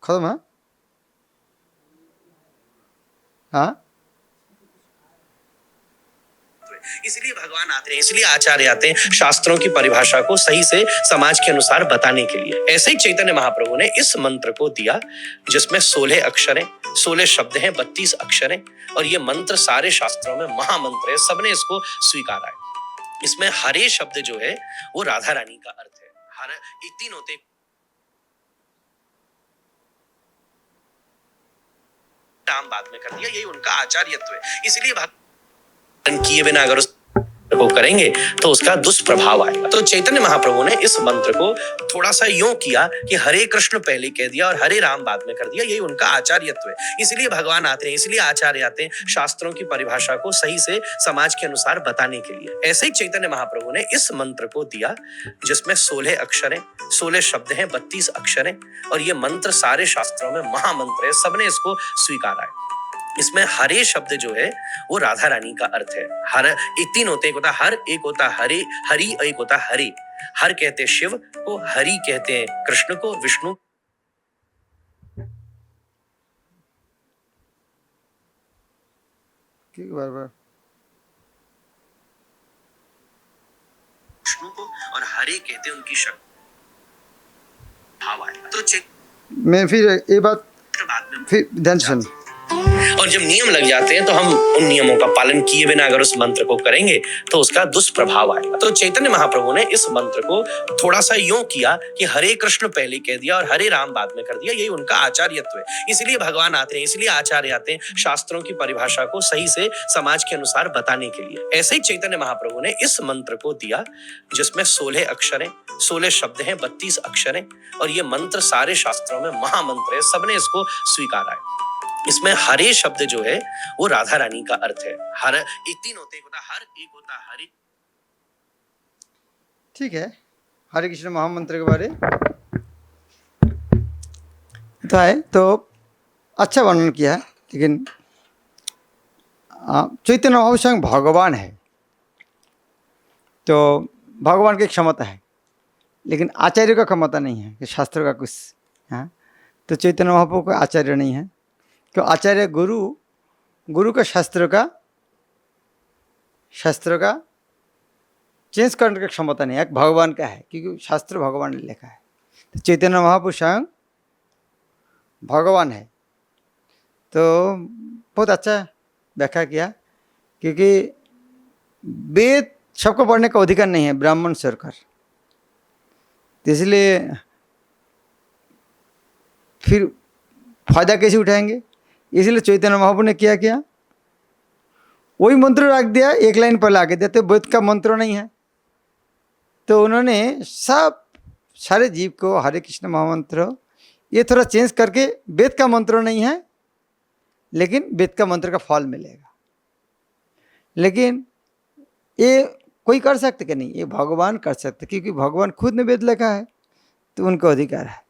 खत्म है? हाँ, इसलिए भगवान आते हैं, इसलिए आचार्य आते हैं शास्त्रों की परिभाषा को सही से समाज के अनुसार बताने के लिए। ऐसे ही चैतन्य महाप्रभु ने इस मंत्र को दिया जिसमें 16 अक्षर हैं, 16 शब्द हैं, 32 अक्षर हैं, और ये मंत्र सारे शास्त्रों में महामंत्र है, सबने इसको स्वीकारा है। इसमें हरे शब्द जो है वो राधा रानी का अर्थ है। हर ये तीन होते नाम बाद में कर दिया, यही उनका आचार्यत्व है। इसलिए किए बिना अगर को करेंगे तो उसका दुष्प्रभाव आएगा। तो चैतन्य महाप्रभु ने इस मंत्र को थोड़ा सा यूं किया कि हरे कृष्ण पहले कह दिया और हरे राम बाद में कर दिया, यही उनका आचार्यत्व है। इसलिए भगवान आते हैं, इसलिए आचार्य आते हैं शास्त्रों की परिभाषा को सही से समाज के अनुसार बताने के लिए। ऐसे ही चैतन्य महाप्रभु ने इस मंत्र को दिया जिसमें 16 अक्षर हैं, 16 शब्द हैं, 32 अक्षर हैं, और ये मंत्र सारे शास्त्रों में महामंत्र है, सबने इसको स्वीकारा है। इसमें हरे शब्द जो है वो राधा रानी का अर्थ है। हर ये तीन होते, एक होता हर, एक होता हरे, हरि, एक होता हरे। हर कहते शिव को, हरि कहते हैं कृष्ण को, विष्णु को, और हरे कहते हैं उनकी शक्ति भाव आएगा। तो मैं फिर ये बात फिर ध्यान से सुन। और जब नियम लग जाते हैं तो हम उन नियमों का पालन किए बिना अगर उस मंत्र को करेंगे तो उसका दुष्प्रभाव आएगा। तो चैतन्य महाप्रभु ने इस मंत्र को थोड़ा सा यूं किया कि हरे कृष्ण पहले कह दिया और हरे राम बाद में कर दिया। यही उनका आचार्यत्व है। इसलिए भगवान आते हैं, इसलिए आचार्य आते हैं शास्त्रों की परिभाषा को सही से समाज के अनुसार बताने के लिए। ऐसे ही चैतन्य महाप्रभु ने इस मंत्र को दिया जिसमें 16 अक्षर हैं, 16 शब्द हैं, 32 अक्षर हैं और ये मंत्र सारे शास्त्रों में महामंत्र है। सबने इसको स्वीकारा है। इसमें हरे शब्द जो है वो राधा रानी का अर्थ है। हर एक 3 होते, एक होता हर, एक होता हरे। ठीक है, हरे कृष्ण महामंत्र के बारे तो है, तो अच्छा वर्णन किया है। लेकिन चैतन्य महाप्रभु स्वयं भगवान है, तो भगवान की क्षमता है, लेकिन आचार्य का क्षमता नहीं है कि शास्त्र का कुछ। हाँ, तो चैतन्य महाप्रभु का आचार्य नहीं है, क्यों? आचार्य गुरु का शास्त्र का चेंज करने की क्षमता नहीं है, भगवान का है, क्योंकि शास्त्र भगवान ने लिखा है। तो चैतन्य महाप्रभु स्वयं भगवान है। तो बहुत अच्छा व्याख्या किया, क्योंकि वेद सबको पढ़ने का अधिकार नहीं है, ब्राह्मण सरकार। तो इसलिए फिर फायदा कैसे उठाएंगे? इसलिए चैतन्य महाप्रभु ने क्या किया, वही मंत्र रख दिया, एक लाइन पहले आगे दिया। तो वेद का मंत्र नहीं है, तो उन्होंने सारे जीव को हरे कृष्ण महामंत्र ये थोड़ा चेंज करके, वेद का मंत्र नहीं है लेकिन वेद का मंत्र का फल मिलेगा। लेकिन ये कोई कर सकते कि नहीं? ये भगवान कर सकते, क्योंकि भगवान खुद ने वेद लिखा है, तो उनको अधिकार है।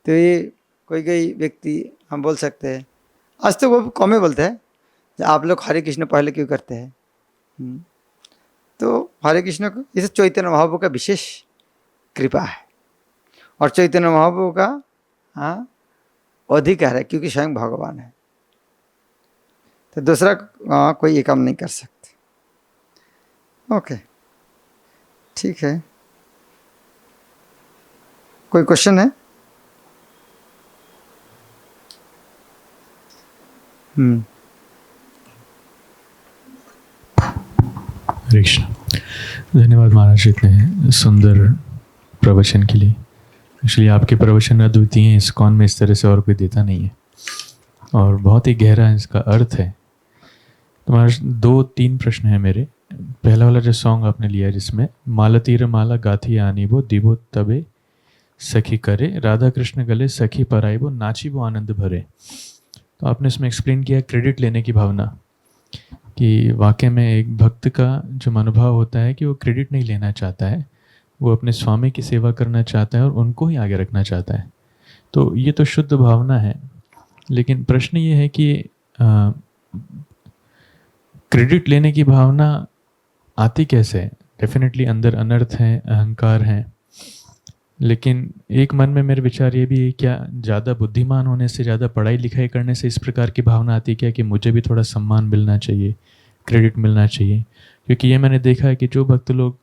तो ये कोई व्यक्ति हम बोल सकते हैं, आज तो वो कम ही बोलते हैं, आप लोग हरे कृष्ण पहले क्यों करते हैं? तो हरे कृष्ण को इसे चैतन्य महाप्रभु का विशेष कृपा है, और चैतन्य महाप्रभु का अधिकार है, क्योंकि स्वयं भगवान है। तो दूसरा कोई ये काम नहीं कर सकते। ओके, ठीक है। कोई क्वेश्चन है? हरे कृष्ण। धन्यवाद महाराज इतने सुंदर प्रवचन के लिए। एक्चुअली आपके प्रवचन अद्वितीय हैं, इस्कॉन में इस तरह से और कोई देता नहीं है, और बहुत ही गहरा इसका अर्थ है। तो महाराज 2-3 प्रश्न हैं मेरे। पहला वाला जो सॉन्ग आपने लिया जिसमें मालतीर माला गाथी आनी वो दिवो तबे सखी करे, राधा कृष्ण गले सखी पराई वो नाची वो आनंद भरे। तो आपने इसमें एक्सप्लेन किया क्रेडिट लेने की भावना, कि वाकई में एक भक्त का जो मनोभाव होता है कि वो क्रेडिट नहीं लेना चाहता है, वो अपने स्वामी की सेवा करना चाहता है और उनको ही आगे रखना चाहता है। तो ये तो शुद्ध भावना है, लेकिन प्रश्न ये है कि क्रेडिट लेने की भावना आती कैसे? डेफिनेटली अंदर अनर्थ है, अहंकार है, लेकिन एक मन में मेरे विचार ये भी है, क्या ज़्यादा बुद्धिमान होने से, ज़्यादा पढ़ाई लिखाई करने से इस प्रकार की भावना आती क्या कि मुझे भी थोड़ा सम्मान मिलना चाहिए, क्रेडिट मिलना चाहिए? क्योंकि ये मैंने देखा है कि जो भक्त लोग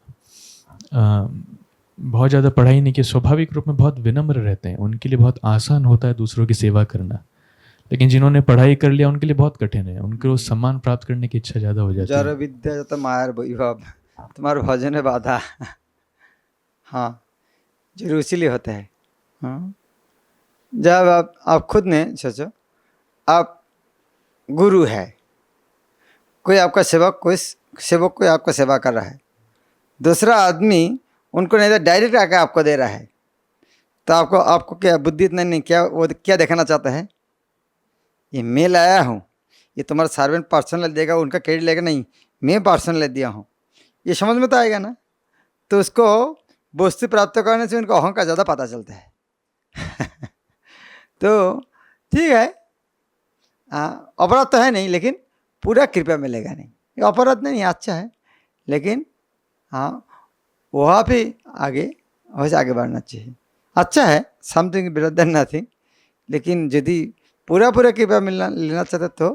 बहुत ज़्यादा पढ़ाई नहीं की, स्वाभाविक रूप में बहुत विनम्र रहते हैं, उनके लिए बहुत आसान होता है दूसरों की सेवा करना। लेकिन जिन्होंने पढ़ाई कर लिया उनके लिए बहुत कठिन है, उनको सम्मान प्राप्त करने की इच्छा ज़्यादा हो जाती है। जर विद्या तो मायर वैभव, तुम्हारे भजन है बाधा। हाँ, जरूर इसीलिए होता है। हाँ, जब आप खुद ने सोचो, आप गुरु है, कोई आपका सेवक कोई आपका सेवा कर रहा है, दूसरा आदमी उनको नहीं डायरेक्ट आकर आपको दे रहा है, तो आपको क्या बुद्धि इतना नहीं, क्या वो क्या देखना चाहता है? ये मैं लाया हूँ, ये तुम्हारा सर्वेंट पर्सनल देगा, उनका क्रेडिट लेगा नहीं, मैं पर्सनल दिया हूँ, ये समझ में तो आएगा ना। तो उसको वस्तु प्राप्त करने से उनको अहंकार ज़्यादा पता चलता है। तो ठीक है, अपराध तो है नहीं, लेकिन पूरा कृपया मिलेगा नहीं। ये अपराध नहीं, अच्छा है, लेकिन हाँ वहाँ पे आगे बढ़ना चाहिए। अच्छा है, समथिंग बेटर देन नथिंग, लेकिन यदि पूरा कृपया लेना चाहते तो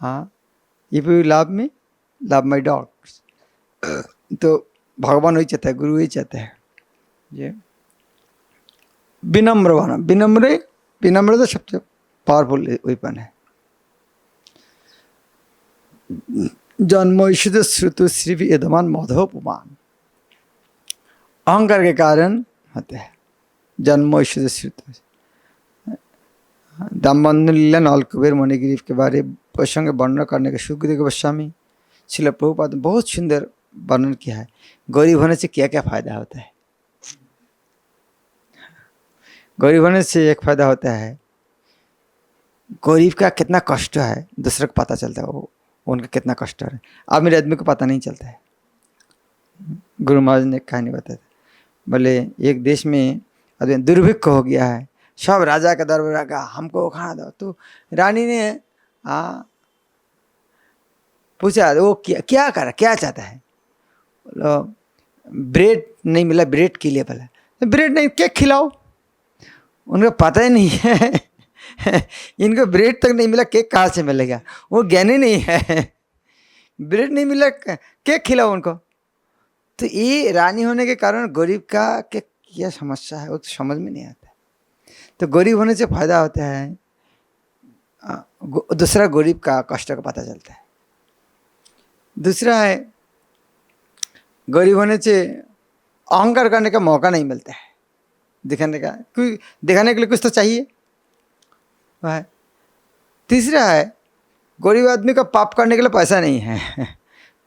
हाँ, if you love me love my dogs, तो भगवान वही चाहता है, गुरु वही चाहता है। ये विनम्र बना, विनम्र तो सबसे पावरफुल वेपन है। जन्मोषित श्रुतु श्री यदमान मधोपमान, अहंकार के कारण होते हैं जन्मोषित श्रुतु। दामबंधु लीला नलकुबेर मणिग्रीव के बारे प्रसंग वर्णन करने के सुखदेव गोस्वामी श्रील प्रभुपाद ने बहुत सुंदर वर्णन किया है। गरीब होने से क्या क्या फायदा होता है। गरीब होने से एक फायदा होता है, गरीब का कितना कष्ट है दूसरे को पता चलता है, वो उनका कितना कष्ट है। अमीर आदमी को पता नहीं चलता है। गुरु महाराज ने कहानी बताया था, बोले एक देश में आदमी दुर्भिक्ष हो गया है, सब राजा का दरबार का हमको खाना दो। तो रानी ने पूछा वो क्या कर क्या चाहता है। बोलो ब्रेड नहीं मिला, ब्रेड के लिए बोला ब्रेड नहीं केक खिलाओ। उनको पता ही नहीं है इनको ब्रेड तक नहीं मिला, केक कहाँ से मिलेगा, वो ज्ञानी नहीं है। ब्रेड नहीं मिला केक खिलाओ उनको। तो ये रानी होने के कारण गरीब का क्या समस्या है वो तो समझ में नहीं आता। तो गरीब होने से फायदा होता है, दूसरा गरीब का कष्ट का पता चलता है। दूसरा है गरीब होने से अहंकार करने का मौका नहीं मिलता है, दिखाने का, क्योंकि दिखाने के लिए कुछ तो चाहिए। तीसरा है गरीब आदमी का पाप करने के लिए पैसा नहीं है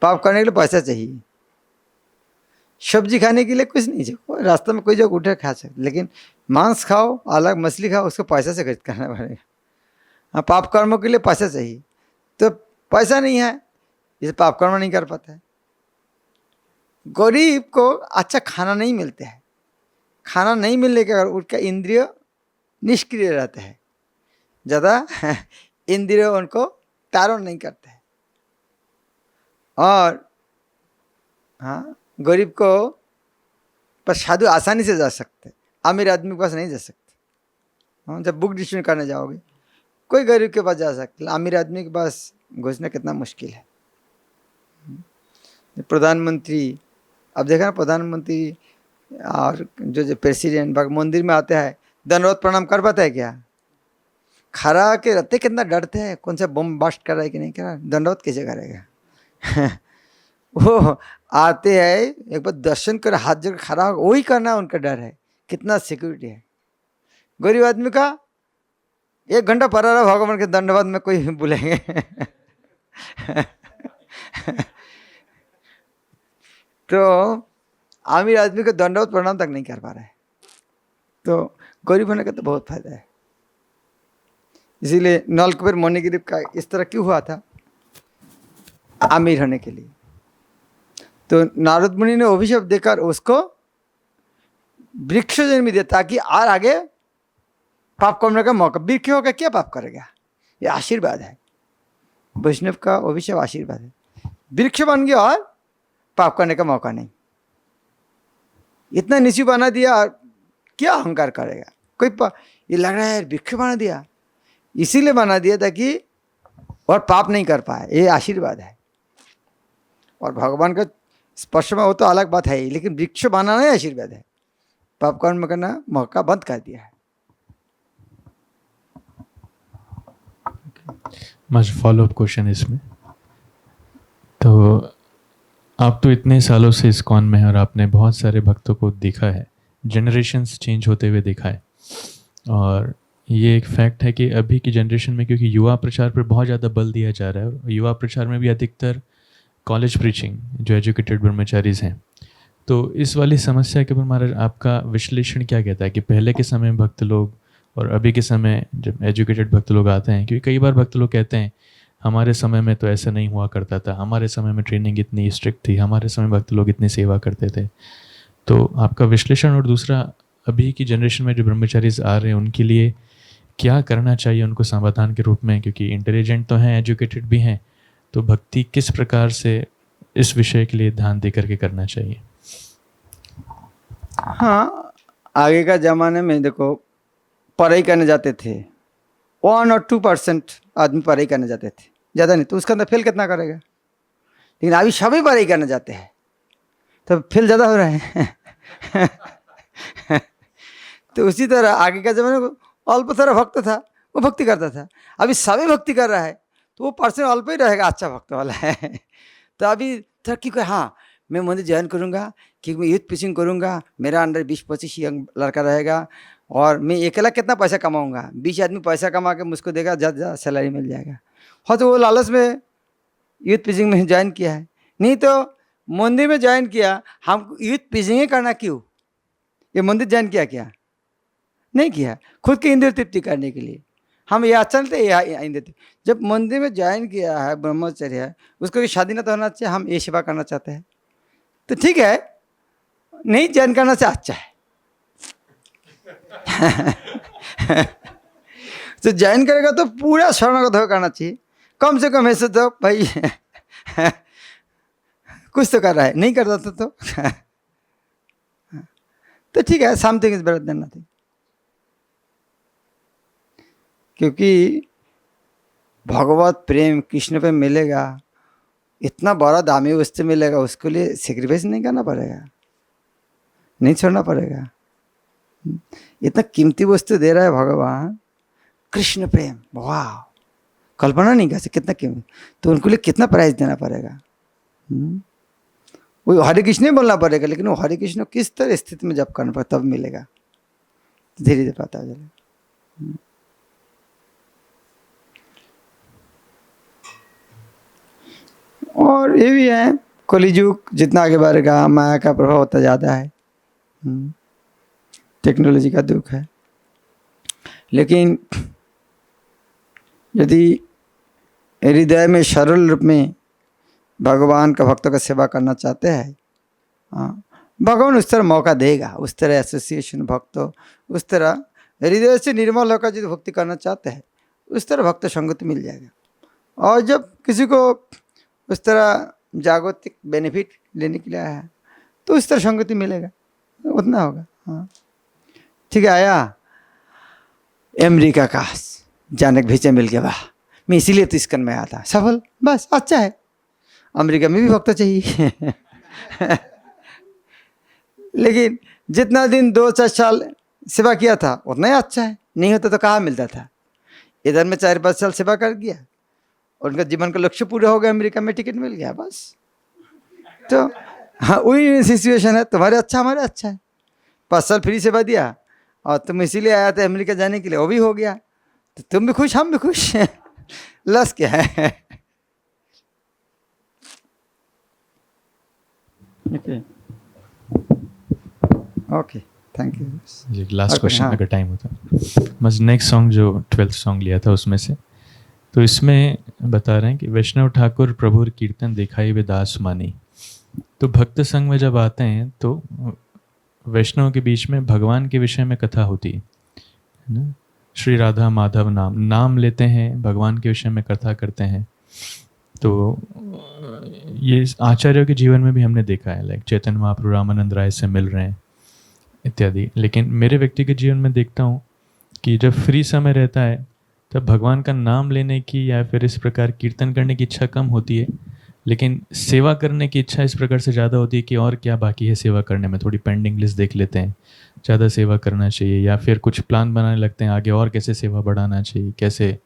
पाप करने के लिए पैसा चाहिए। सब्जी खाने के लिए कुछ नहीं चाहिए, रास्ते में कोई जगह उठे खा सकते, लेकिन मांस खाओ अलग, मछली खाओ उसको पैसा से खरीद करना पड़ेगा। हाँ, पाप कर्मों के लिए पैसा चाहिए, तो पैसा नहीं है इसे पाप कर्म नहीं कर पाता है। गरीब को अच्छा खाना नहीं मिलता है, खाना नहीं मिलने के कारण उनका इंद्रिय निष्क्रिय रहता है, ज़्यादा इंद्रिय उनको तारण नहीं करते हैं। और हाँ, गरीब को पर साधु आसानी से जा सकते, अमीर आदमी के पास नहीं जा सकते। हाँ, जब बुक डिस्ट्रीब्यूशन करने जाओगे कोई गरीब के पास जा सकते, अमीर आदमी के पास घुसना कितना मुश्किल है। प्रधानमंत्री, अब देखा ना प्रधानमंत्री और जो प्रेसिडेंट मंदिर में आते हैं दंडवत प्रणाम कर पाता है क्या? खड़ा के रहते कितना डरते हैं, कौन सा बम बास्ट कर रहा है कि नहीं कर रहा, दंडवत कैसे करेगा वो आते हैं एक बार दर्शन कर हाथ जोड़ खड़ा हो, वही करना उनका डर है। कितना सिक्योरिटी है। गरीब आदमी का 1 घंटा पड़ा रहा भगवान के दंडवत में कोई बुलेंगे तो अमीर आदमी को दंडवत प्रणाम तक नहीं कर पा रहा है। तो गरीब होने का तो बहुत फायदा है। इसीलिए नलकुबेर मणिग्रीव का इस तरह क्यों हुआ था, अमीर होने के लिए। तो नारद मुनि ने अभिशाप देकर उसको वृक्ष जन्म दिया ताकि और आगे पाप करने का मौका। वृक्ष होकर क्या पाप करेगा, ये आशीर्वाद है, वैष्णव का अभिशाप आशीर्वाद है। वृक्ष बन गया और पाप करने का मौका नहीं, इतना नीचे बना दिया और क्या अहंकार करेगा कोई। ये लग रहा है वृक्ष बना दिया, इसीलिए बना दिया ताकि और पाप नहीं कर पाए, ये आशीर्वाद है। और भगवान का स्पर्श में वो तो अलग बात है ही, लेकिन वृक्ष बनाना ही आशीर्वाद है, पाप कर्म करना मौका बंद कर दिया है। मुझे फॉलोअप क्वेश्चन इसमें, तो आप तो इतने सालों से इस्कॉन में हैं और आपने बहुत सारे भक्तों को देखा है, जनरेशन्स चेंज होते हुए देखा है। और ये एक फैक्ट है कि अभी की जनरेशन में, क्योंकि युवा प्रचार पर बहुत ज़्यादा बल दिया जा रहा है, और युवा प्रचार में भी अधिकतर कॉलेज प्रीचिंग जो एजुकेटेड ब्रह्मचारीज हैं, तो इस वाली समस्या के ऊपर महाराज आपका विश्लेषण क्या कहता है कि पहले के समय में भक्त लोग और अभी के समय जब एजुकेटेड भक्त लोग आते हैं, क्योंकि कई बार भक्त लोग कहते हैं हमारे समय में तो ऐसा नहीं हुआ करता था, हमारे समय में ट्रेनिंग इतनी स्ट्रिक्ट थी, हमारे समय भक्त लोग इतनी सेवा करते थे। तो आपका विश्लेषण, और दूसरा अभी की जनरेशन में जो ब्रह्मचारीज आ रहे हैं उनके लिए क्या करना चाहिए उनको समाधान के रूप में, क्योंकि इंटेलिजेंट तो हैं, एजुकेटेड भी हैं, तो भक्ति किस प्रकार से इस विषय के लिए ध्यान दे करके करना चाहिए? हाँ, आगे का ज़माने में देखो पढ़ाई करने जाते थे, 1 और 2% आदमी पढ़ाई करने जाते थे, ज़्यादा नहीं। तो उसके अंदर फेल कितना करेगा? लेकिन अभी सभी पढ़ाई करने जाते हैं तो फेल ज़्यादा हो रहा है तो उसी तरह आगे का ज़माने में अल्प सारा भक्त था, वो भक्ति करता था। अभी सभी भक्ति कर रहा है तो वो पर्सन अल्प ही रहेगा, अच्छा भक्त वाला है। तो अभी तरक्की को, हाँ मैं मंदिर ज्वाइन करूँगा, क्योंकि मैं यूथ पिचिंग करूँगा, मेरा अंडर 20-25 यंग लड़का रहेगा और मैं अकेला कितना पैसा कमाऊँगा, 20 आदमी पैसा कमा के मुझको देगा, ज़्यादा ज़्यादा सैलरी मिल जाएगा। हाँ, तो वो लालच में यूथ पिचिंग में ज्वाइन किया है। नहीं तो मंदिर में ज्वाइन किया, हम यूथ पिचिंग ही करना क्यों? ये मंदिर ज्वाइन किया क्या? नहीं किया, खुद की इंद्रिय तृप्ति करने के लिए। हम ये अच्छा नहीं थे इंद्रिय तृप्ति। जब मंदिर में ज्वाइन किया है, ब्रह्मचर्य है, उसको भी शादी ना तो होना चाहिए, हम ये सेवा करना चाहते हैं तो ठीक है, नहीं ज्वाइन करना से अच्छा है। तो ज्वाइन करेगा तो पूरा शरणागत होकर करना चाहिए, कम से कम ऐसे तो भाई कुछ तो कर रहा है, नहीं करता तो ठीक है, something is better than nothing. क्योंकि भगवत प्रेम कृष्ण पे मिलेगा, इतना बड़ा दामी वस्तु मिलेगा, उसके लिए सेक्रीफाइस नहीं करना पड़ेगा, नहीं छोड़ना पड़ेगा। इतना कीमती वस्तु दे रहा है भगवान, कृष्ण प्रेम, वाह, कल्पना नहीं कर सकते कितना कीमती, तो उनके लिए कितना प्राइस देना पड़ेगा। वो हरे कृष्ण ही बोलना पड़ेगा, लेकिन वो हरे कृष्ण किस तरह स्थिति में जब करना पड़ेगा तब मिलेगा, धीरे धीरे पता चलेगा। और ये भी है, कलियुग जितना आगे बढ़ेगा माया का प्रभाव होता ज़्यादा है, टेक्नोलॉजी का दुख है। लेकिन यदि हृदय में सरल रूप में भगवान का भक्तों का सेवा करना चाहते हैं, हाँ, भगवान उस तरह मौका देगा, उस तरह एसोसिएशन भक्तों, उस तरह हृदय से निर्मल होकर यदि भक्ति करना चाहते हैं, उस तरह भक्त संगति मिल जाएगा। और जब किसी को उस तरह जागतिक बेनिफिट लेने के लिए आया है तो उस तरह संगति मिलेगा, उतना होगा। हाँ ठीक है, आया अमेरिका का जानक भेजा मिल गया, वाह, मैं इसीलिए तो इसकन में आया था, सफल, बस अच्छा है। अमेरिका में भी भक्त चाहिए लेकिन जितना दिन 2-4 साल सेवा किया था उतना ही अच्छा है, नहीं होता तो कहाँ मिलता था। इधर में 4-5 साल सेवा कर दिया, उनका जीवन का लक्ष्य पूरा हो गया, अमेरिका में टिकट मिल गया, बस। तो हाँ, वही सिचुएशन है, तुम्हारे अच्छा हमारे अच्छा है। 5 साल फ्री सेवा दिया और तुम इसीलिए आया था अमेरिका जाने के लिए, वो भी हो गया, तो तुम भी खुश हम भी खुश लस क्या है। Okay, thank you. Last question अगर टाइम होता। बस नेक्स्ट सॉन्ग जो 12th सॉन्ग लिया था उसमें से, तो इसमें बता रहे हैं कि वैष्णव ठाकुर प्रभुर कीर्तन दिखाई वे दास मानी। तो भक्त संग में जब आते हैं तो वैष्णव के बीच में भगवान के विषय में कथा होती है ना, श्री राधा माधव नाम लेते हैं, भगवान के विषय में कथा करते हैं। तो ये आचार्यों के जीवन में भी हमने देखा है, लाइक चैतन्य महाप्रभु रामानंद राय से मिल रहे हैं इत्यादि। लेकिन मेरे व्यक्तिगत जीवन में देखता हूँ कि जब फ्री समय रहता है तब भगवान का नाम लेने की या फिर इस प्रकार कीर्तन करने की इच्छा कम होती है, लेकिन सेवा करने की इच्छा इस प्रकार से ज़्यादा होती है कि और क्या बाकी है सेवा करने में, थोड़ी पेंडिंग लिस्ट देख लेते हैं, ज़्यादा सेवा करना चाहिए, या फिर कुछ प्लान बनाने लगते हैं आगे और कैसे सेवा बढ़ाना चाहिए, कैसे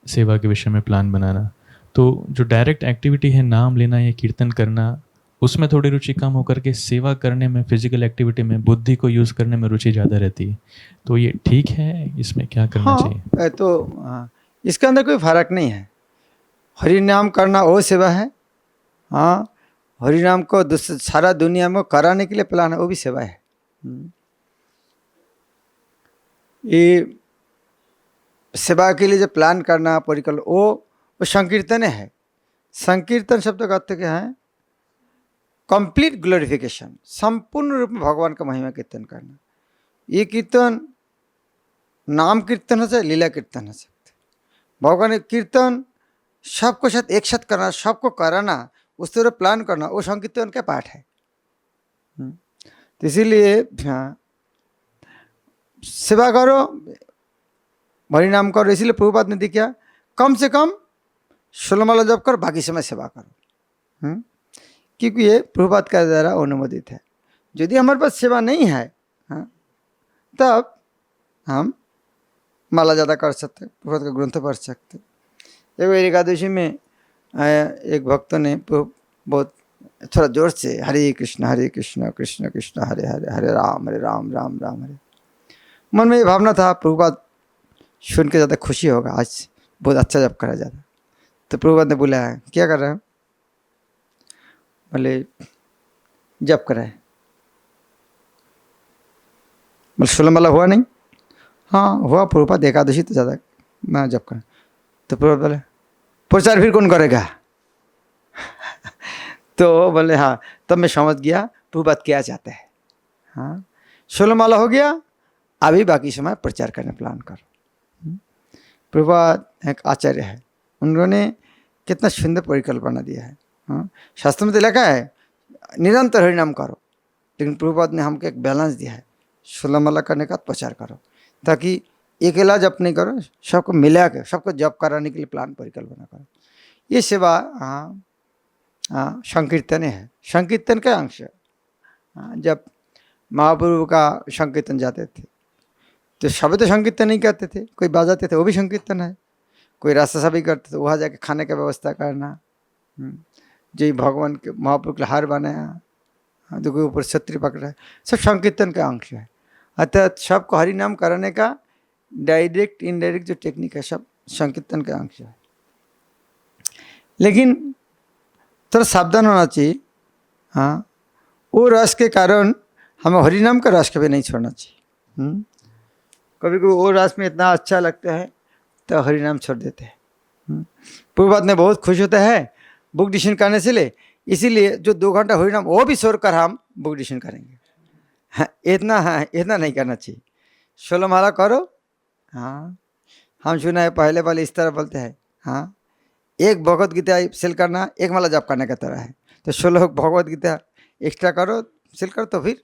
सेवा के विषय में प्लान बनाना। तो जो डायरेक्ट एक्टिविटी है नाम लेना या कीर्तन करना, उसमें थोड़ी रुचि कम होकर के सेवा करने में, फिजिकल एक्टिविटी में, बुद्धि को यूज़ करने में रुचि ज़्यादा रहती है। तो ये ठीक है, इसमें क्या करना चाहिए? तो इसके अंदर कोई फर्क नहीं है, हरि नाम करना वो सेवा है। हाँ, हरि नाम को सारा दुनिया में कराने के लिए प्लान है, वो भी सेवा है। ये सेवा के लिए जो प्लान करना परिकल्पना, वो संकीर्तन है। संकीर्तन शब्द का अर्थ क्या है? कंप्लीट ग्लोरिफिकेशन, संपूर्ण रूप में भगवान का महिमा कीर्तन करना। ये कीर्तन नाम कीर्तन हो सकता है, लीला कीर्तन हो सकता है। भगवान कीर्तन सबको साथ एक साथ करना, सबको कराना, उस तरह प्लान करना, वो संकीर्तन का पाठ है। तो इसीलिए सेवा करो, हरि नाम करो। इसीलिए प्रभुपाद ने दिया कम से कम 16 माला जप कर, बाकी समय सेवा करो। क्योंकि ये प्रभुपाद का द्वारा अनुमोदित है। यदि हमारे पास सेवा नहीं है, हाँ, तब हम माला ज़्यादा कर सकते, प्रभुपाद का ग्रंथ पढ़ सकते। एक बार एकादशी में एक भक्त ने बहुत थोड़ा जोर से हरे कृष्ण कृष्ण कृष्ण हरे हरे, हरे राम राम राम हरे। मन में ये भावना था प्रभुपाद सुन के ज़्यादा खुशी होगा, आज बहुत अच्छा जप करा जाता। तो प्रभुपाद ने बोला क्या कर रहे हो? बोले जप करा है। बोले 16 माला हुआ नहीं? हाँ हुआ प्रभुपाद, एकादशी तो ज़्यादा मैं जप करा। तो प्रभुपाद बोले प्रचार फिर कौन करेगा? तो बोले हाँ, तब मैं समझ गया प्रभुपाद क्या चाहते हैं। हाँ 16 माला हो गया, अभी बाकी समय प्रचार करने प्लान करो। प्रभुपाद एक आचार्य है, उन्होंने कितना सुंदर परिकल्पना दिया है। हाँ शास्त्र में तो लिखा है निरंतर हरिनाम करो, लेकिन प्रभुपाद ने हमको एक बैलेंस दिया है, 16 माला करने का प्रचार करो, ताकि अकेला जप नहीं करो, सबको मिला के सबको जप कराने के लिए प्लान परिकल्पना करो। ये सेवा हाँ हाँ संकीर्तन है, संकीर्तन का अंश है। हाँ जब महाप्रभु का संकीर्तन जाते थे तो सभी तो संकीर्तन नहीं करते थे, कोई बजाते थे वो भी संकीर्तन है, कोई रास्ता भी करते थे, वहाँ जाके खाने का व्यवस्था करना, जो भगवान के महाप्रभु के हार बनाया, तो कोई ऊपर छत्री पकड़ा है, सब संकीर्तन का अंश है। अर्थात सबको हरि नाम कराने का डायरेक्ट इनडायरेक्ट जो टेक्निक है सब संकीर्तन का अंश है। लेकिन थोड़ा सावधान होना चाहिए। हाँ वो रस के कारण हमें हरिनाम का रस कभी नहीं छोड़ना चाहिए। कभी कभी वो रस में इतना अच्छा लगता है तो हरिनाम छोड़ देते हैं। प्रभुपाद ने बहुत खुश होता है बुक डिशन करने से ले, इसीलिए जो 2 घंटा हरिनाम वो भी छोड़कर हम बुक डिशन करेंगे। हाँ इतना नहीं करना चाहिए। 16 माला करो। हाँ हम सुना है पहले वाले इस तरह बोलते हैं, हाँ एक भगवत गीता सेल करना एक माला जप करने का तरह है, तो 16 भगवत गीता एक्स्ट्रा करो सेल करो तो फिर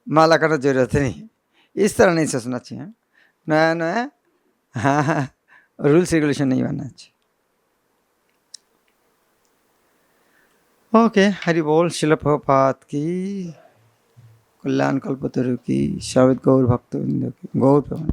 माला करना जरूरत नहीं है। इस तरह नहीं सोचना चाहिए। नया नया हाँ रूल्स रेगुलेशन नहीं बनना चाहिए। ओके हरि बोल। शिल प्रभुपाद की, कल्याण कल्पतरु की, शावित गौर भक्त की, गौर प्रभु।